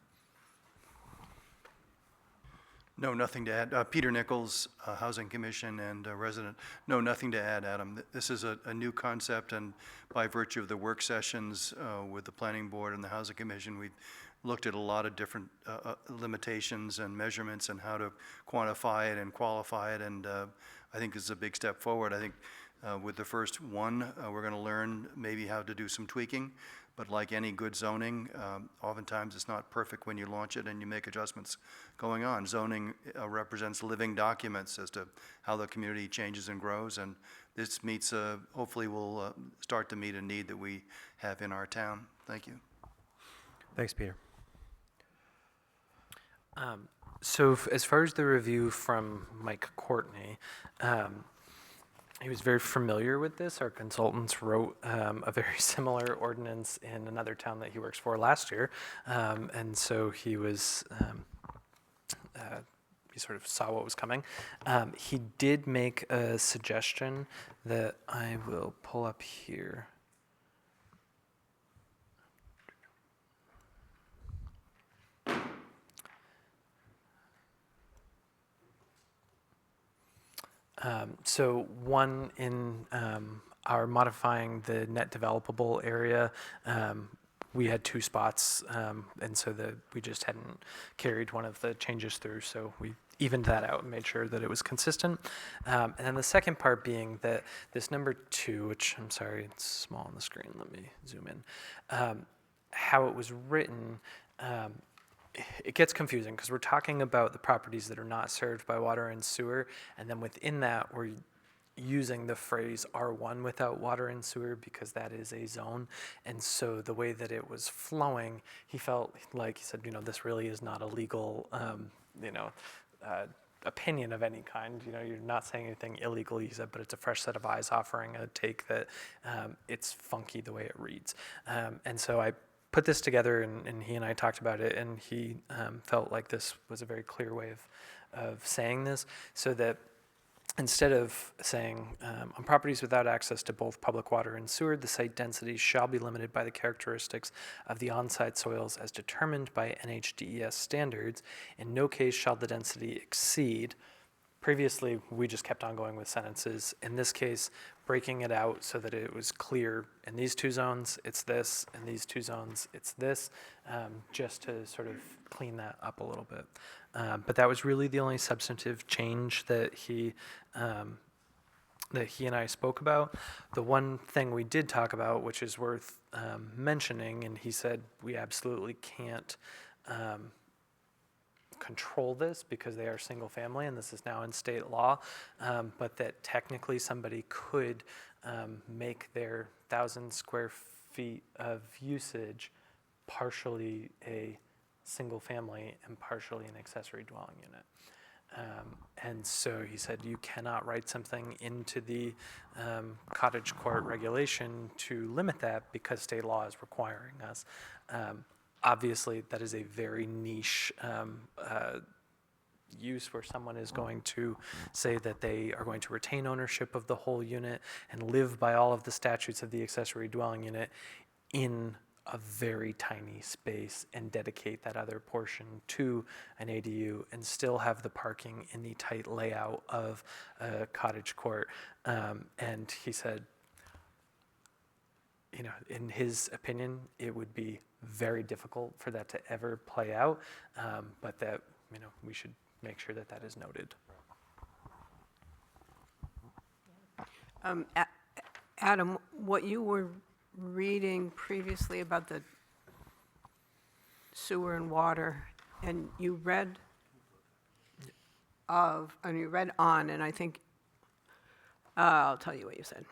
No, nothing to add. Peter Nichols, Housing Commission and resident. No, nothing to add, Adam. This is a new concept, and by virtue of the work sessions with the Planning Board and the Housing Commission, we've looked at a lot of different limitations and measurements and how to quantify it and qualify it, and I think this is a big step forward. I think with the first one, we're going to learn maybe how to do some tweaking, but like any good zoning, oftentimes it's not perfect when you launch it and you make adjustments going on. Zoning represents living documents as to how the community changes and grows, and this meets, hopefully will start to meet a need that we have in our town. Thank you. Thanks, Peter. So as far as the review from Mike Courtney, he was very familiar with this. Our consultants wrote a very similar ordinance in another town that he works for last year. And so he was, he sort of saw what was coming. He did make a suggestion that I will pull up here. So one in our modifying the net developable area, we had 2 spots, and so we just hadn't carried one of the changes through, so we evened that out and made sure that it was consistent. And then the second part being that this number 2, which I'm sorry, it's small on the screen, let me zoom in, how it was written, it gets confusing because we're talking about the properties that are not served by water and sewer, and then within that we're using the phrase R1 without water and sewer because that is a zone. And so the way that it was flowing, he felt like, he said, this really is not a legal, opinion of any kind. You're not saying anything illegal, he said, but it's a fresh set of eyes offering a take that it's funky the way it reads. And so I put this together, and he and I talked about it, and he felt like this was a very clear way of saying this, so that instead of saying, on properties without access to both public water and sewer, the site density shall be limited by the characteristics of the on-site soils as determined by NHDES standards. In no case shall the density exceed. Previously, we just kept on going with sentences. In this case, breaking it out so that it was clear, in these 2 zones, it's this, in these 2 zones, it's this, just to sort of clean that up a little bit. But that was really the only substantive change that he and I spoke about. The one thing we did talk about, which is worth mentioning, and he said we absolutely can't control this because they are single family and this is now in state law, but that technically somebody could make their 1,000 square feet of usage, partially a single family and partially an accessory dwelling unit. And so he said, you cannot write something into the cottage court regulation to limit that because state law is requiring us. Obviously, that is a very niche use where someone is going to say that they are going to retain ownership of the whole unit and live by all of the statutes of the accessory dwelling unit in a very tiny space and dedicate that other portion to an ADU and still have the parking in the tight layout of a cottage court. And he said, you know, in his opinion, it would be very difficult for that to ever play out, but that, you know, we should make sure that that is noted. Adam, what you were reading previously about the sewer and water, and you read on, and I think, I'll tell you what you said.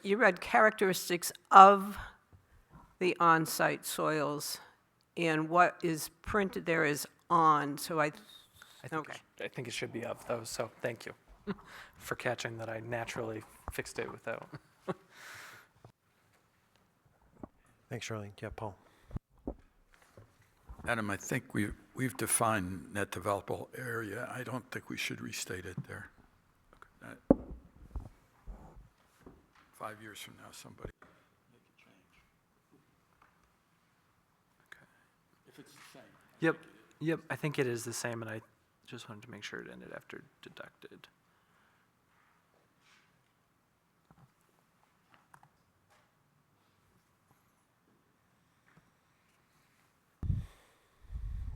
You read characteristics of the on-site soils, and what is printed there is on, so I think, okay. I think it should be of those, so thank you for catching that I naturally fixed it without. Thanks, Charlene. Yeah, Paul. Adam, I think we've defined net developable area. I don't think we should restate it there. 5 years from now, somebody make a change. Okay. If it's the same. Yep, I think it is the same, and I just wanted to make sure it ended after deducted.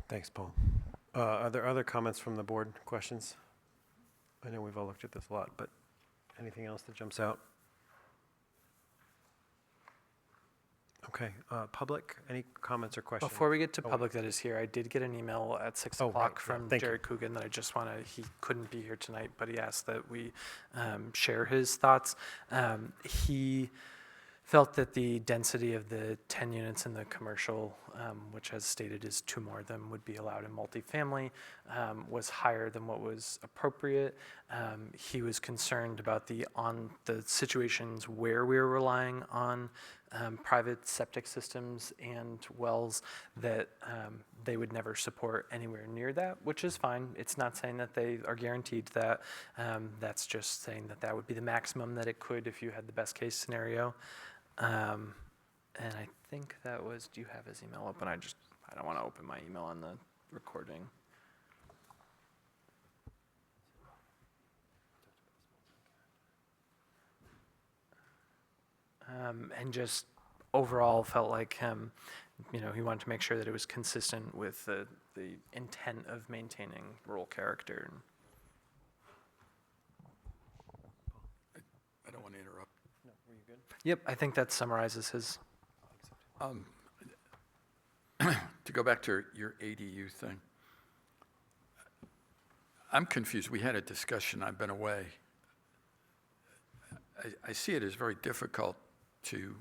Thanks, Paul. Are there other comments from the board, questions? I know we've all looked at this a lot, but anything else that jumps out? Okay, public, any comments or questions? Before we get to public that is here, I did get an email at 6 Oh, o'clock right, from thank you. Jared Coogan that I just want to, he couldn't be here tonight, but he asked that we share his thoughts. He felt that the density of the 10 units in the commercial, which as stated is 2 more of them would be allowed in multifamily, was higher than what was appropriate. He was concerned about the situations where we were relying on private septic systems and wells that they would never support anywhere near that, which is fine. It's not saying that they are guaranteed that. That's just saying that that would be the maximum that it could if you had the best case scenario. And I think that was, do you have his email open? I don't want to open my email on the recording. And just overall felt like he wanted to make sure that it was consistent with the intent of maintaining rural character. I don't want to interrupt. Yep, I think that summarizes his. To go back to your ADU thing, I'm confused. We had a discussion. I've been away. I see it as very difficult to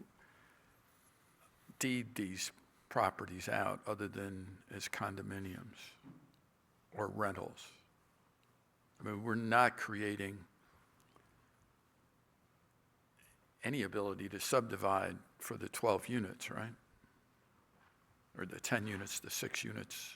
deed these properties out other than as condominiums or rentals. I mean, we're not creating any ability to subdivide for the 12 units, right? Or the 10 units, the 6 units.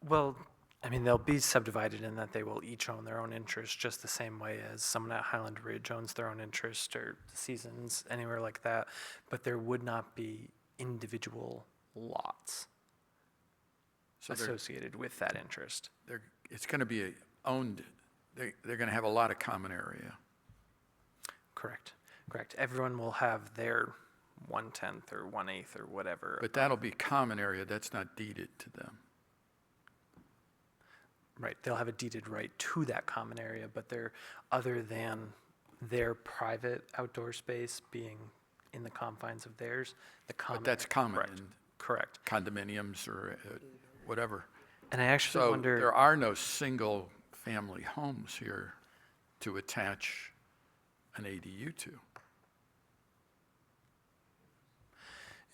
Well, I mean, they'll be subdivided in that they will each own their own interest, just the same way as someone at Highland Ridge owns their own interest, or Seasons, anywhere like that. But there would not be individual lots associated with that interest. It's going to be owned, they're going to have a lot of common area. Correct. Everyone will have their 1/10 or 1/8 or whatever. But that'll be common area, that's not deeded to them. Right, they'll have a deeded right to that common area, but they're, other than their private outdoor space being in the confines of theirs, the common. But that's common Correct. in condominiums or whatever. And I actually So wonder. there are no single-family homes here to attach an ADU to.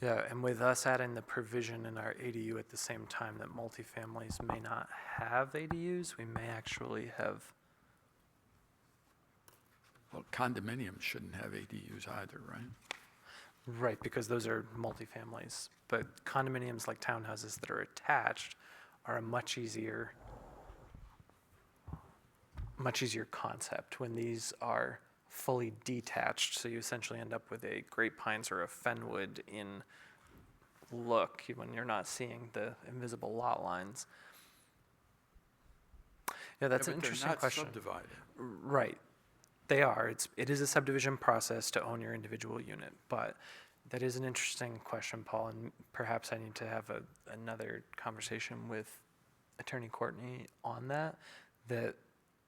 Yeah, and with us adding the provision in our ADU at the same time that multifamilies may not have ADUs, we may actually have, Well, condominiums shouldn't have ADUs either, right? right, because those are multifamilies. But condominiums like townhouses that are attached are a much easier concept when these are fully detached. So you essentially end up with a Grapevines or a Fenwood in look when you're not seeing the invisible lot lines. Yeah, that's an interesting question. But they're not subdivided. Right. They are. It is a subdivision process to own your individual unit, but that is an interesting question, Paul, and perhaps I need to have another conversation with Attorney Courtney on that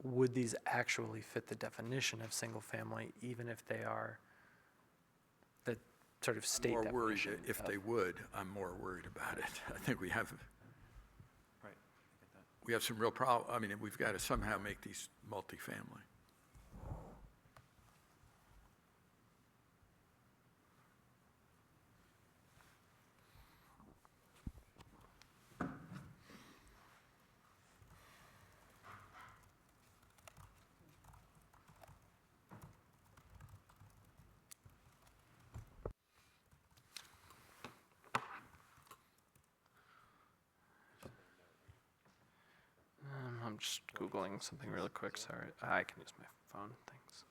would these actually fit the definition of single family, even if they are the sort of state More worried, definition? if they would, I'm more worried about it. I think we have some real problem. I mean, we've got to somehow make these multifamily. I'm just Googling something really quick, sorry. I can use my phone, thanks.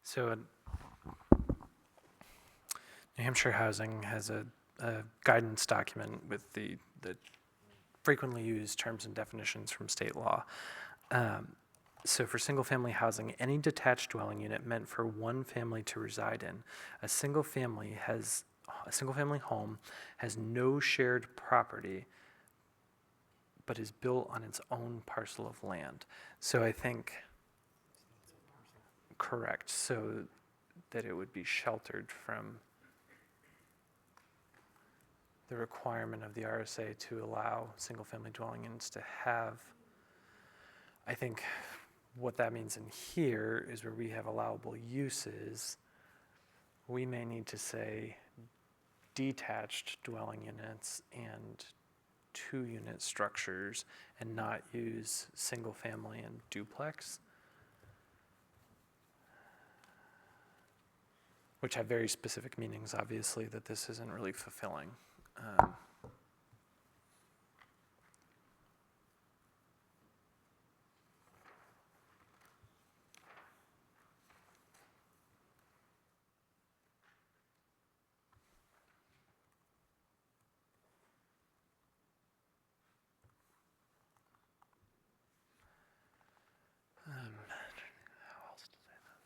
So New Hampshire Housing has a guidance document with the frequently used terms and definitions from state law. So for single-family housing, any detached dwelling unit meant for one family to reside in, a single-family home has no shared property, but is built on its own parcel of land. So I think, correct, so that it would be sheltered from the requirement of the RSA to allow single-family dwelling units to have. I think what that means in here is where we have allowable uses, we may need to say detached dwelling units and two-unit structures and not use single-family and duplex, which have very specific meanings, obviously, that this isn't really fulfilling. How else to say that?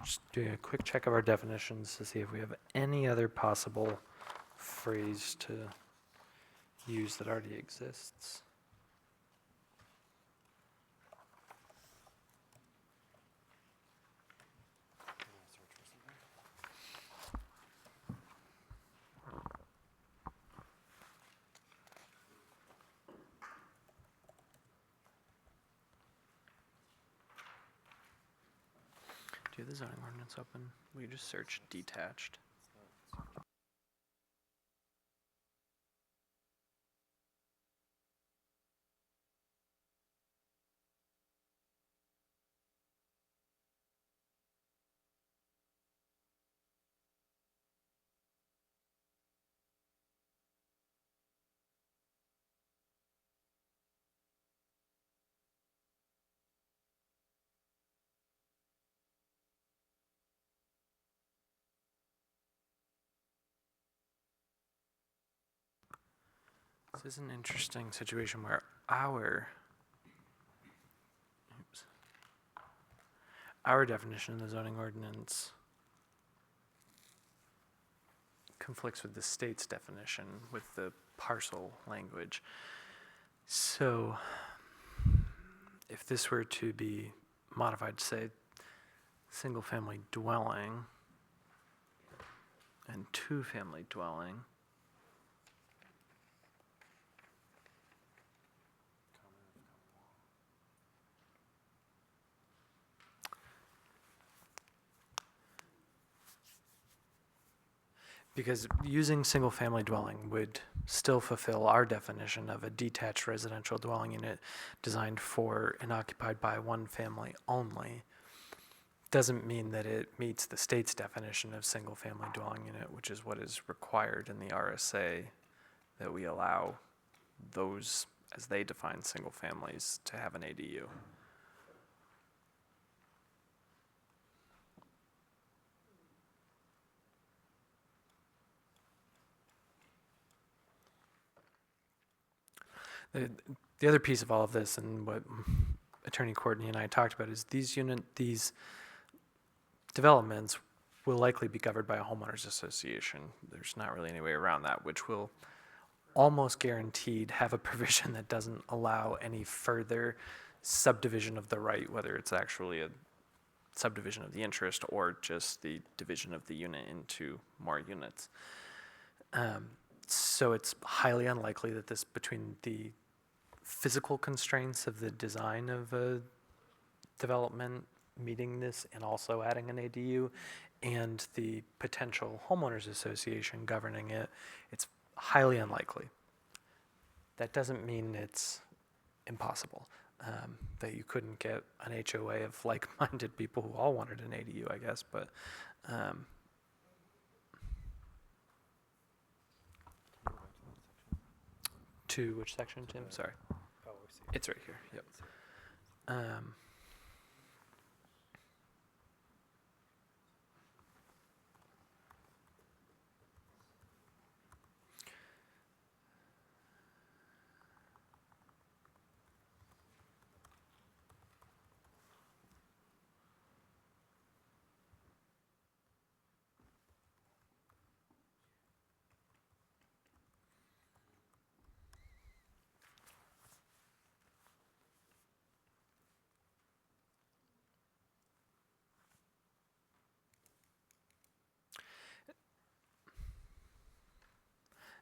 Just doing a quick check of our definitions to see if we have any other possible phrase to use that already exists. have the zoning ordinance open. We just search detached. This is an interesting situation where our definition of the zoning ordinance conflicts with the state's definition with the parcel language. So if this were to be modified to say single-family dwelling and two-family dwelling, because using single-family dwelling would still fulfill our definition of a detached residential dwelling unit designed for and occupied by one family only. Doesn't mean that it meets the state's definition of single-family dwelling unit, which is what is required in the RSA, that we allow those, as they define single families, to have an ADU. The other piece of all of this, and what Attorney Courtney and I talked about, is these developments will likely be governed by a homeowners association. There's not really any way around that, which will almost guaranteed have a provision that doesn't allow any further subdivision of the right, whether it's actually a subdivision of the interest or just the division of the unit into more units. So it's highly unlikely that this, between the physical constraints of the design of a development meeting this and also adding an ADU and the potential homeowners association governing it, it's highly unlikely. That doesn't mean it's impossible, that you couldn't get an HOA of like-minded people who all wanted an ADU, I guess, but to which section, Tim? Sorry. It's right here, yep.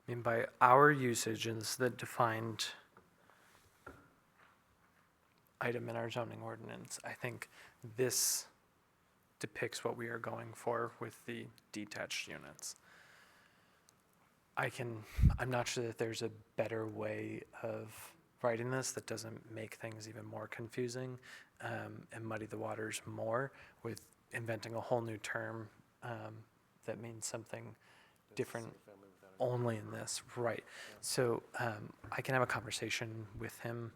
I mean, by our usage, and this is the defined item in our zoning ordinance, I think this depicts what we are going for with the detached units. I'm not sure that there's a better way of writing this that doesn't make things even more confusing and muddy the waters more with inventing a whole new term that means something different only in this, right. So I can have a conversation with him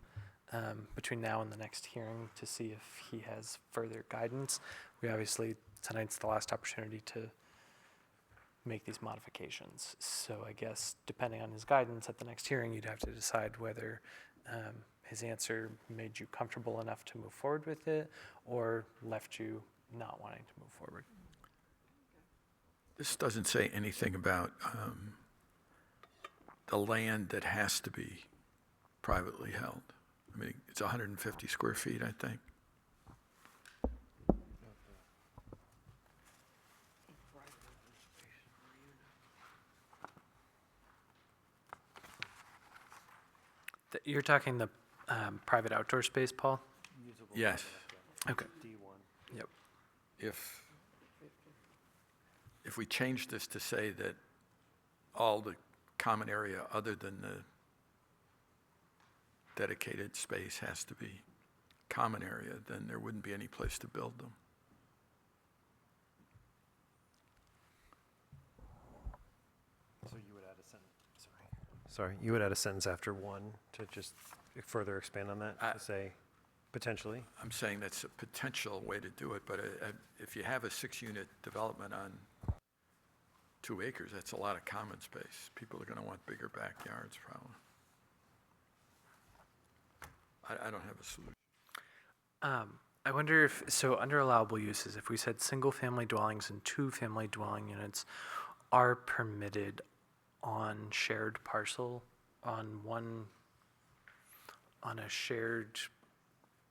between now and the next hearing to see if he has further guidance. We obviously, tonight's the last opportunity to make these modifications. So I guess depending on his guidance at the next hearing, you'd have to decide whether his answer made you comfortable enough to move forward with it or left you not wanting to move forward. This doesn't say anything about the land that has to be privately held. I mean, it's 150 square feet, I think. You're talking the private outdoor space, Paul? Yes. Okay. Yep. if we change this to say that all the common area other than the dedicated space has to be common area, then there wouldn't be any place to build them. So you would add a sentence, sorry, you would add a sentence after 1 to just further expand on that, to say potentially? I'm saying that's a potential way to do it, but if you have a 6-unit development on 2 acres, that's a lot of common space. People are going to want bigger backyards, probably. I don't have a solution. I wonder if, so under allowable uses, if we said single-family dwellings and 2-family dwelling units are permitted on shared parcel, on a shared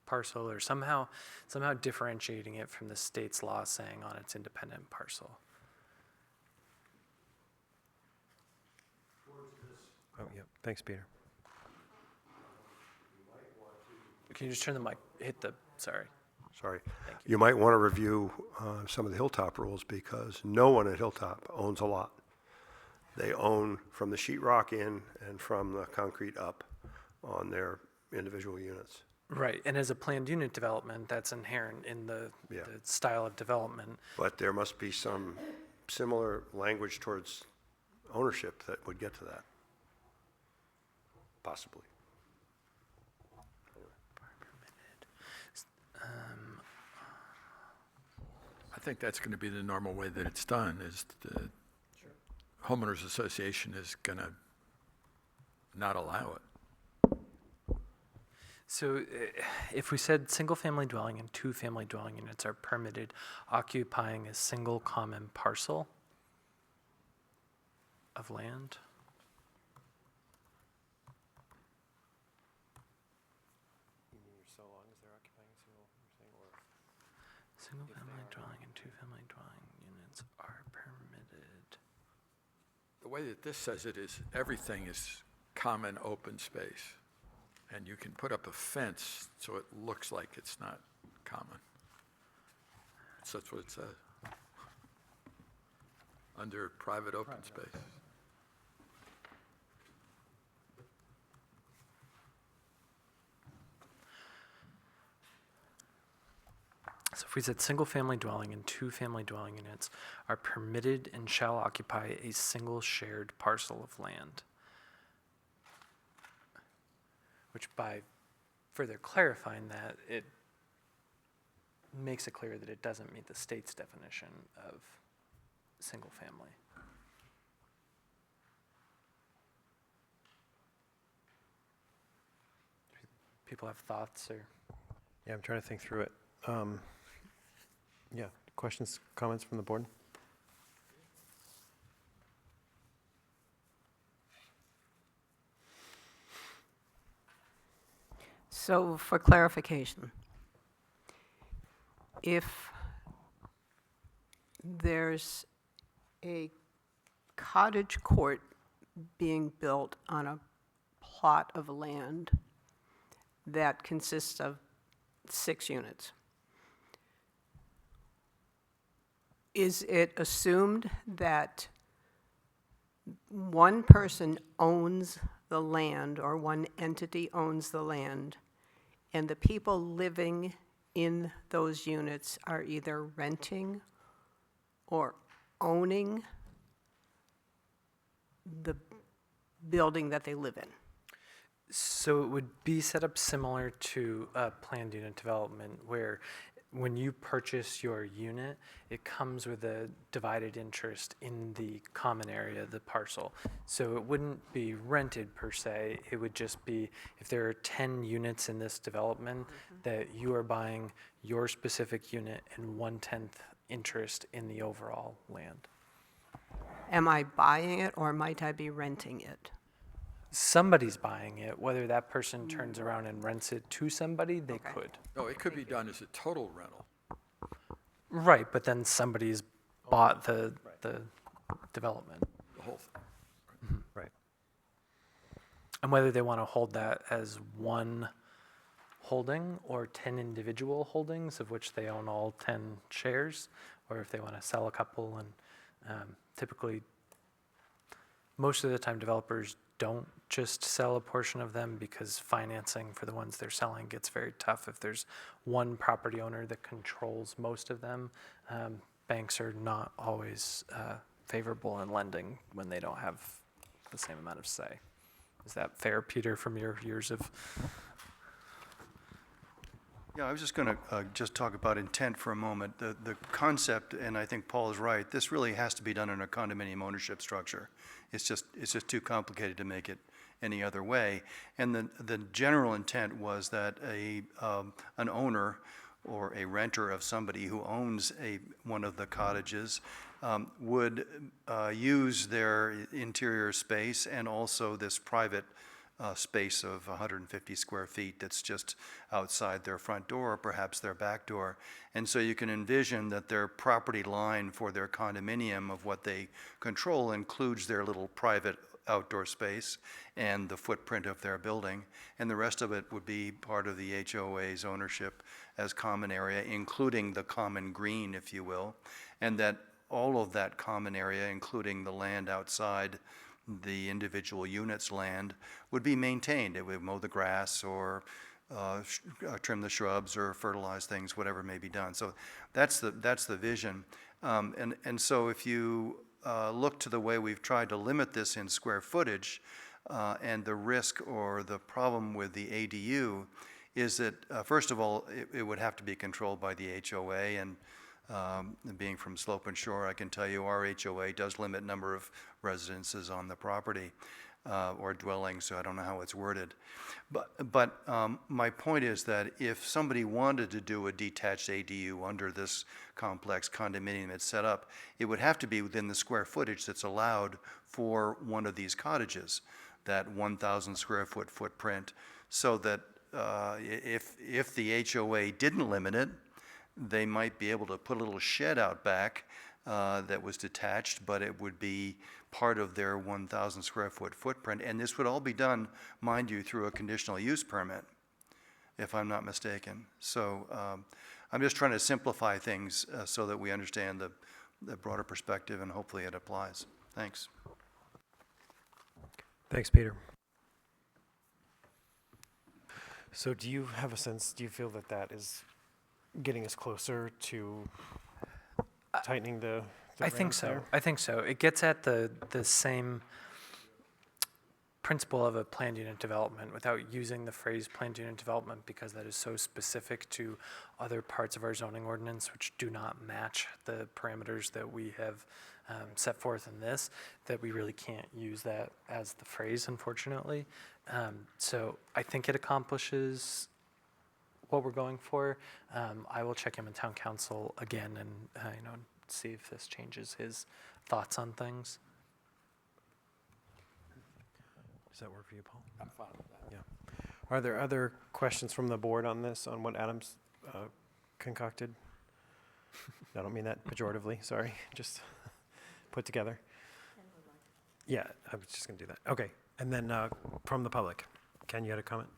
parcel, or somehow differentiating it from the state's law saying on its independent parcel. Oh, yeah, thanks, Peter. Can you just turn the mic, sorry. Sorry. You might want to review some of the Hilltop rules because no one at Hilltop owns a lot. They own from the sheetrock in and from the concrete up on their individual units. Right, and as a planned unit development, that's inherent in the style of development. But there must be some similar language towards ownership that would get to that. Possibly. I think that's going to be the normal way that it's done, is the homeowners association is going to not allow it. So if we said single-family dwelling and 2-family dwelling units are permitted occupying a single common parcel of land? So long as they're occupying a single, Single-family dwelling and 2-family dwelling units are permitted. The way that this says it is everything is common open space. And you can put up a fence so it looks like it's not common. So that's what it says. Under private open space. So if we said single-family dwelling and 2-family dwelling units are permitted and shall occupy a single shared parcel of land, which by further clarifying that, it makes it clear that it doesn't meet the state's definition of single-family. People have thoughts or? Yeah, I'm trying to think through it. Yeah, questions, comments from the board? So for clarification, if there's a cottage court being built on a plot of land that consists of 6 units, is it assumed that one person owns the land or one entity owns the land, and the people living in those units are either renting or owning the building that they live in? So it would be set up similar to a planned unit development where when you purchase your unit, it comes with a divided interest in the common area of the parcel. So it wouldn't be rented per se, it would just be, if there are 10 units in this development, that you are buying your specific unit and 1/10 interest in the overall land. Am I buying it or might I be renting it? Somebody's buying it, whether that person turns around and rents it to somebody, they Okay. could. No, it could be done as a total rental. Right, but then somebody's bought the development. The whole thing. Right. And whether they want to hold that as one holding or 10 individual holdings of which they own all 10 shares, or if they want to sell a couple. And typically, most of the time developers don't just sell a portion of them because financing for the ones they're selling gets very tough. If there's one property owner that controls most of them, banks are not always favorable in lending when they don't have the same amount of say. Is that fair, Peter, from your years of? Yeah, I was just going to just talk about intent for a moment. The concept, and I think Paul is right, this really has to be done in a condominium ownership structure. It's just too complicated to make it any other way. And the general intent was that an owner or a renter of somebody who owns one of the cottages would use their interior space and also this private space of 150 square feet that's just outside their front door or perhaps their back door. And so you can envision that their property line for their condominium of what they control includes their little private outdoor space and the footprint of their building, and the rest of it would be part of the HOA's ownership as common area, including the common green, if you will, and that all of that common area, including the land outside the individual unit's land, would be maintained. It would mow the grass or trim the shrubs or fertilize things, whatever may be done. So that's the vision. And so if you look to the way we've tried to limit this in square footage, and the risk or the problem with the ADU is that, first of all, it would have to be controlled by the HOA, and being from Slope and Shore, I can tell you our HOA does limit number of residences on the property, or dwellings, so I don't know how it's worded. But my point is that if somebody wanted to do a detached ADU under this complex condominium it's set up, it would have to be within the square footage that's allowed for one of these cottages, that 1,000 square foot footprint, so that if the HOA didn't limit it, they might be able to put a little shed out back that was detached, but it would be part of their 1,000 square foot footprint. And this would all be done, mind you, through a conditional use permit, if I'm not mistaken. So I'm just trying to simplify things so that we understand the broader perspective, and hopefully it applies. Thanks. Thanks, Peter. So do you have a sense, do you feel that that is getting us closer to tightening the I think reins so. there? I think so. It gets at the same principle of a planned unit development without using the phrase planned unit development, because that is so specific to other parts of our zoning ordinance which do not match the parameters that we have set forth in this, that we really can't use that as the phrase, unfortunately. So I think it accomplishes what we're going for. I will check in with town council again and see if this changes his thoughts on things. Does that work for you, Paul? I'm fine with that. Yeah. Are there other questions from the board on this, on what Adam's concocted? I don't mean that pejoratively, sorry, just put together. Yeah, I was just going to do that. Okay, and then from the public. Ken, you had a comment?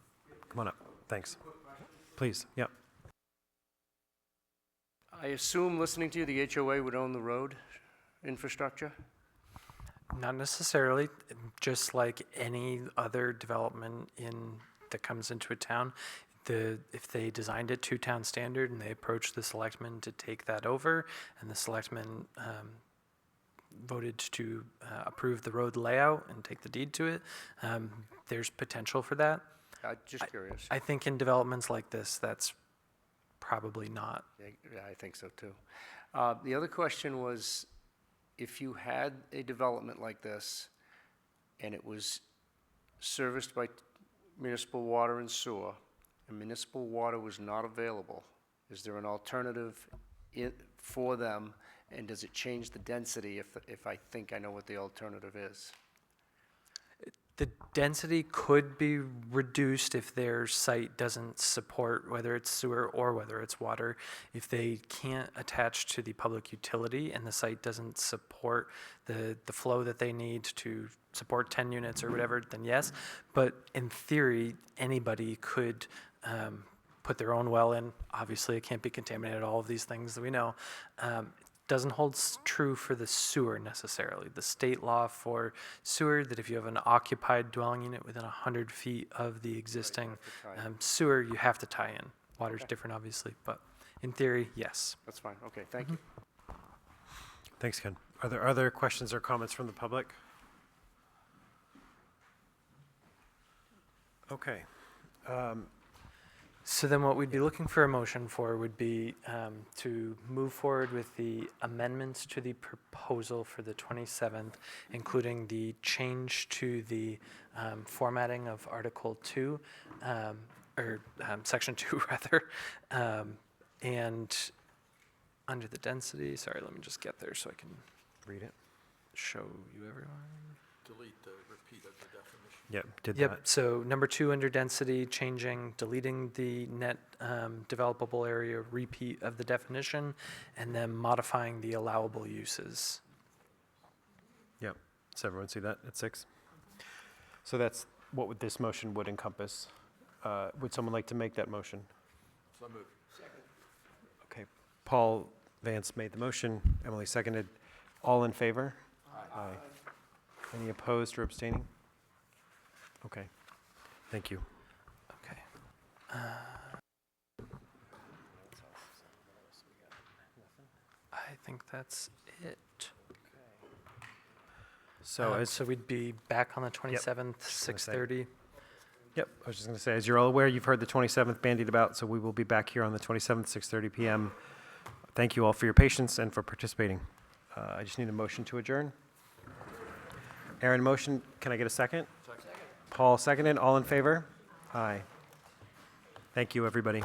Come on up, thanks. Please, yep. I assume, listening to you, the HOA would own the road infrastructure? Not necessarily, just like any other development that comes into a town. If they designed it to town standard and they approached the selectmen to take that over, and the selectmen voted to approve the road layout and take the deed to it, there's potential for that. Just curious. I think in developments like this, that's probably not. Yeah, I think so too. The other question was, if you had a development like this and it was serviced by municipal water and sewer, and municipal water was not available, is there an alternative for them, and does it change the density if I think I know what the alternative is? The density could be reduced if their site doesn't support, whether it's sewer or whether it's water. If they can't attach to the public utility and the site doesn't support the flow that they need to support 10 units or whatever, then yes. But in theory, anybody could put their own well in. Obviously, it can't be contaminated, all of these things that we know. Doesn't hold true for the sewer necessarily. The state law for sewer, that if you have an occupied dwelling unit within 100 feet of the existing sewer, you have to tie in. Water's different, obviously, but in theory, yes. That's fine, okay, thank you. Thanks, Ken. Are there other questions or comments from the public? Okay. So then what we'd be looking for a motion for would be to move forward with the amendments to the proposal for the 27th, including the change to the formatting of Article 2, or Section 2, rather, and under the density, sorry, let me just get there so I can Read it. show you everyone. Delete the repeat of the definition. Yep, did Yep, that. so number 2 under density, deleting the net developable area repeat of the definition, and then modifying the allowable uses. Yep. Does everyone see that at 6? So that's what would this motion would encompass. Would someone like to make that motion? So moved. Okay. Paul Vance made the motion. Emily seconded. All in favor? Aye. Any opposed or abstaining? Okay. Thank you. Okay. I think that's it. So So we'd be back on the 27th, just gonna say. 6:30. Yep, I was just going to say, as you're all aware, you've heard the 27th bandied about, so we will be back here on the 27th, 6:30 PM. Thank you all for your patience and for participating. I just need a motion to adjourn. Aaron, motion, can I get a second? Second. Paul, seconded, all in favor? Aye. Thank you, everybody.